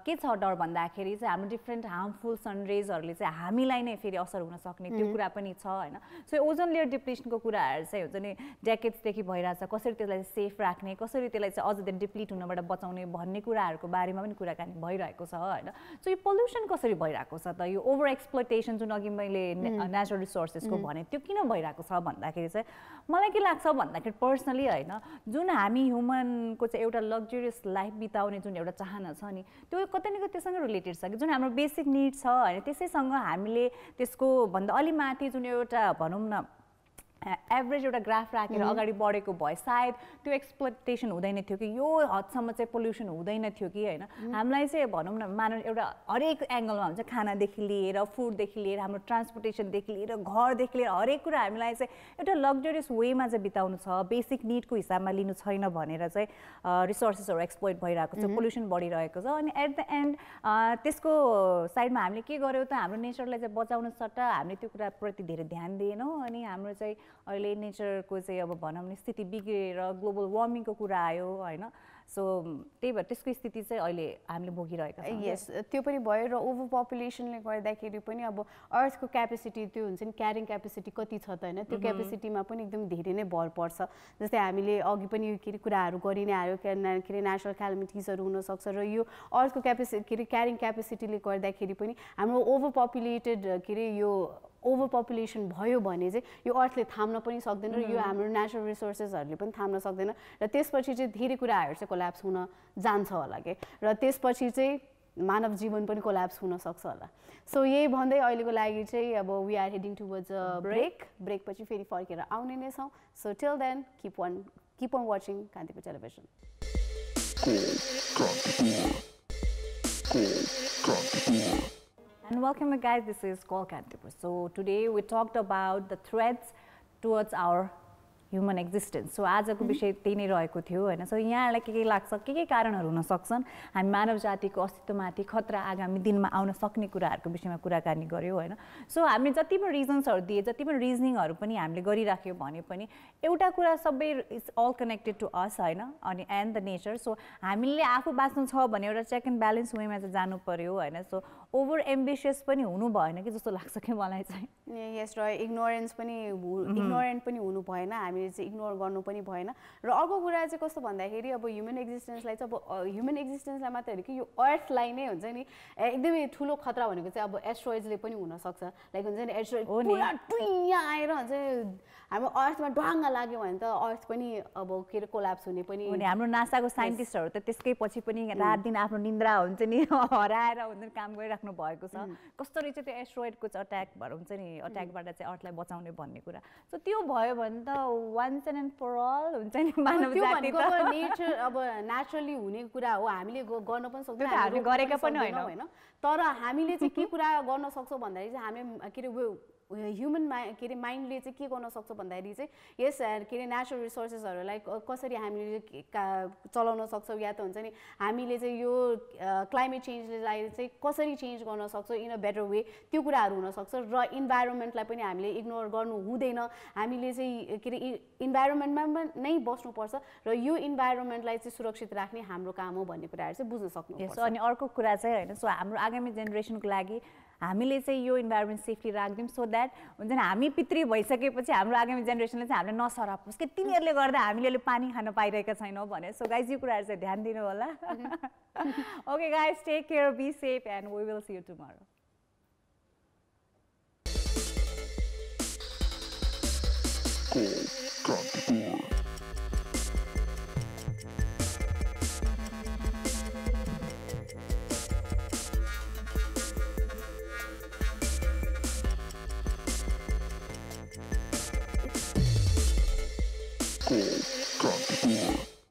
के छ डर भन्दाखेरि चाहिँ हाम्रो डिफ्रेन्ट हार्मफुल सनरेजहरूले चाहिँ हामीलाई नै फेरि असर हुन सक्ने त्यो कुरा पनि छ होइन। सो ओजोन लेयर डिप्लिसनको कुराहरू चाहिँ हुन्छ नि डेकेड्सदेखि भइरहेछ। कसरी त्यसलाई सेफ राख्ने, कसरी त्यसलाई चाहिँ अझ धेरै डिप्लिट हुनबाट बचाउने भन्ने कुराहरूको बारेमा पनि कुराकानी भइरहेको छ होइन। सो यो पोल्युसन कसरी भइरहेको छ त, यो ओभर एक्सप्लोइटेसन जुन अघि मैले नेचुरल रिसोर्सेसको भने त्यो किन भइरहेको छ भन्दाखेरि चाहिँ मलाई के लाग्छ भन्दाखेरि पर्सनली होइन जुन हामी ह्युमनको चाहिँ एउटा लग्जरियस लाइफ बिताउने जुन एउटा चाहना छ नि त्यो कतै न कतै त्योसँग रिलेटेड छ कि जुन हाम्रो बेसिक निड छ होइन त्यसैसँग हामीले त्यसको भन्दा अलि माथि जुन एउटा भनौँ न एभरेज एउटा ग्राफ राखेर अगाडि बढेको भए सायद त्यो एक्सप्लोइटेसन हुँदैन थियो कि यो हदसम्म चाहिँ पोल्युसन हुँदैन थियो कि होइन हामीलाई चाहिँ भनौँ न मानव एउटा हरेक एङ्गलमा हुन्छ खानादेखि लिएर फुडदेखि लिएर हाम्रो ट्रान्सपोर्टेसनदेखि लिएर घरदेखि लिएर हरेक कुरा हामीलाई चाहिँ एउटा लग्जरियस वेमा चाहिँ बिताउनु छ बेसिक निडको हिसाबमा लिनु छैन भनेर चाहिँ रिसोर्सेसहरू एक्सप्लोइट भइरहेको छ पोल्युसन बढिरहेको छ अनि एट द एन्ड त्यसको साइडमा हामीले के गर्यौँ त हाम्रो नेचरलाई चाहिँ बचाउनु सट्टा हामीले त्यो कुराप्रति धेरै ध्यान दिएनौँ अनि हाम्रो चाहिँ अहिले नेचरको चाहिँ अब भनौँ न स्थिति बिग्रेर ग्लोबल वार्मिङको कुरा आयो होइन सो त्यही भएर त्यसको स्थिति चाहिँ अहिले हामीले भोगिरहेका छौँ यस त्यो पनि भयो र ओभर पपुलेसनले गर्दाखेरि पनि अब अर्थको क्यापेसिटी त्यो हुन्छ नि क्यारिङ क्यापेसिटी कति छ त होइन त्यो क्यापेसिटीमा पनि एकदम धेरै नै भर पर्छ जस्तै हामीले अघि पनि के अरे कुराहरू गरि नै आयो के अरे नेचरल क्यालामिटिजहरू हुनसक्छ र यो अर्थको क्यापेसिटी के अरे क्यारिङ क्यापेसिटीले गर्दाखेरि पनि हाम्रो ओभर पपुलेटेड के अरे यो ओभर पपुलेसन भयो भने चाहिँ यो अर्थले थाम्न पनि सक्दैन र यो हाम्रो नेचुरल रिसोर्सेसहरूले पनि थाम्न सक्दैन र त्यसपछि चाहिँ धेरै कुराहरू चाहिँ कोल्याप्स हुन जान्छ होला के र त्यसपछि चाहिँ मानव जीवन पनि कोल्याप्स हुन सक्छ होला सो यही भन्दै अहिलेको लागि चाहिँ अब we are heading towards a ब्रेकपछि फेरि फर्केर आउने नै छौँ so till then keep on watching Kantipur television And welcome guys, this is Call Kantipur. So today we talked about the threats towards our human existence. So आजको विषय त्यही नै रहेको थियो हैन सो यहाँलाई के लाग्छ के कारणहरू हुन सक्छन् हामी मानव जातिको अस्तित्वमाथि खतरा आगामी दिनमा आउन सक्ने कुराहरूको विषयमा कुराकानी गर्यौं हैन सो हामीले जति पनि रिजन्सहरू दिए जति पनि रिजनिङहरू पनि हामीले गरिराख्यौं भने पनि एउटा कुरा सबै is all connected to us हैन अनि एन्ड द नेचर सो हामीले आफू बाँच्नु छ भने एउटा चेक एन्ड ब्यालेन्स वेमा चाहिँ जानु पर्यो हैन सो ओभर एम्बिशियस पनि हुनु भएन कि जस्तो लाग्छ कि मलाई चाहिँ यस र इग्नोरेन्ट पनि हुनु भएन हामीले चाहिँ इग्नोर गर्नु पनि भएन र अर्को कुरा चाहिँ कस्तो भन्दाखेरि अब ह्युमन एक्जिस्टेन्सलाई चाहिँ अब ह्युमन एक्जिस्टेन्सलाई मात्रै होइन कि यो अर्थलाई नै हुन्छ नि एकदमै ठुलो खतरा भनेको चाहिँ अब एस्ट्रोइड्सले पनि हुनसक्छ लाइक हुन्छ नि एस्ट्रोइड पुरा टुइया आएर हुन्छ हाम्रो अर्थमा ढ्वाङ्ग लाग्यो भने त अर्थ पनि अब के अरे कोल्याप्स हुने पनि हाम्रो नासाको साइन्टिस्टहरू त त्यसकै पछि पनि रात दिन आफ्नो निन्द्रा हुन्छ नि हराएर हुन्छ नि काम गरिराख्नु भएको छ कसरी चाहिँ त्यो एस्ट्रोइडको चाहिँ अट्याक भएर हुन्छ नि अट्याकबाट चाहिँ अर्थलाई बचाउने भन्ने कुरा सो त्यो भयो भने त वन्स एन्ड फर अल हुन्छ नि मानव जाति त नेचर अब नेचुरली हुने कुरा हो हामीले गर्न पनि सक्दैन हामीले गरेका पनि होइन तर हामीले चाहिँ के कुरा गर्न सक्छौँ भन्दाखेरि चाहिँ हामीले के अरे ह्युमन के अरे माइन्डले चाहिँ के गर्न सक्छ भन्दाखेरि चाहिँ यस के अरे नेचुरल रिसोर्सेसहरूलाई कसरी हामीले चलाउन सक्छौँ या त हुन्छ नि हामीले चाहिँ यो क्लाइमेट चेन्जलाई चाहिँ कसरी चेन्ज गर्न सक्छौँ इन अ बेटर वे त्यो कुराहरू हुनसक्छ र इन्भाइरोमेन्टलाई पनि हामीले इग्नोर गर्नु हुँदैन हामीले चाहिँ के अरे इन्भाइरोमेन्टमा नै बस्नुपर्छ र यो इन्भाइरोमेन्टलाई चाहिँ सुरक्षित राख्ने हाम्रो काम हो भन्ने कुराहरू चाहिँ बुझ्न सक्नुपर्छ अनि अर्को कुरा चाहिँ होइन सो हाम्रो आगामी जेनेरेसनको लागि हामीले चाहिँ यो इन्भाइरोमेन्ट सेफ्टी राख्दियौँ सो द्याट हुन्छ नि हामी पितृ भइसकेपछि हाम्रो आगामी जेनेरेसनले चाहिँ हामीलाई नसरापोस् कि तिनीहरूले गर्दा हामीले अहिले पानी खान पाइरहेका छैनौँ भने सो गाइज यो कुराहरू चाहिँ ध्यान दिनु होला okay guys take care be safe and we will see you tomorrow Cool.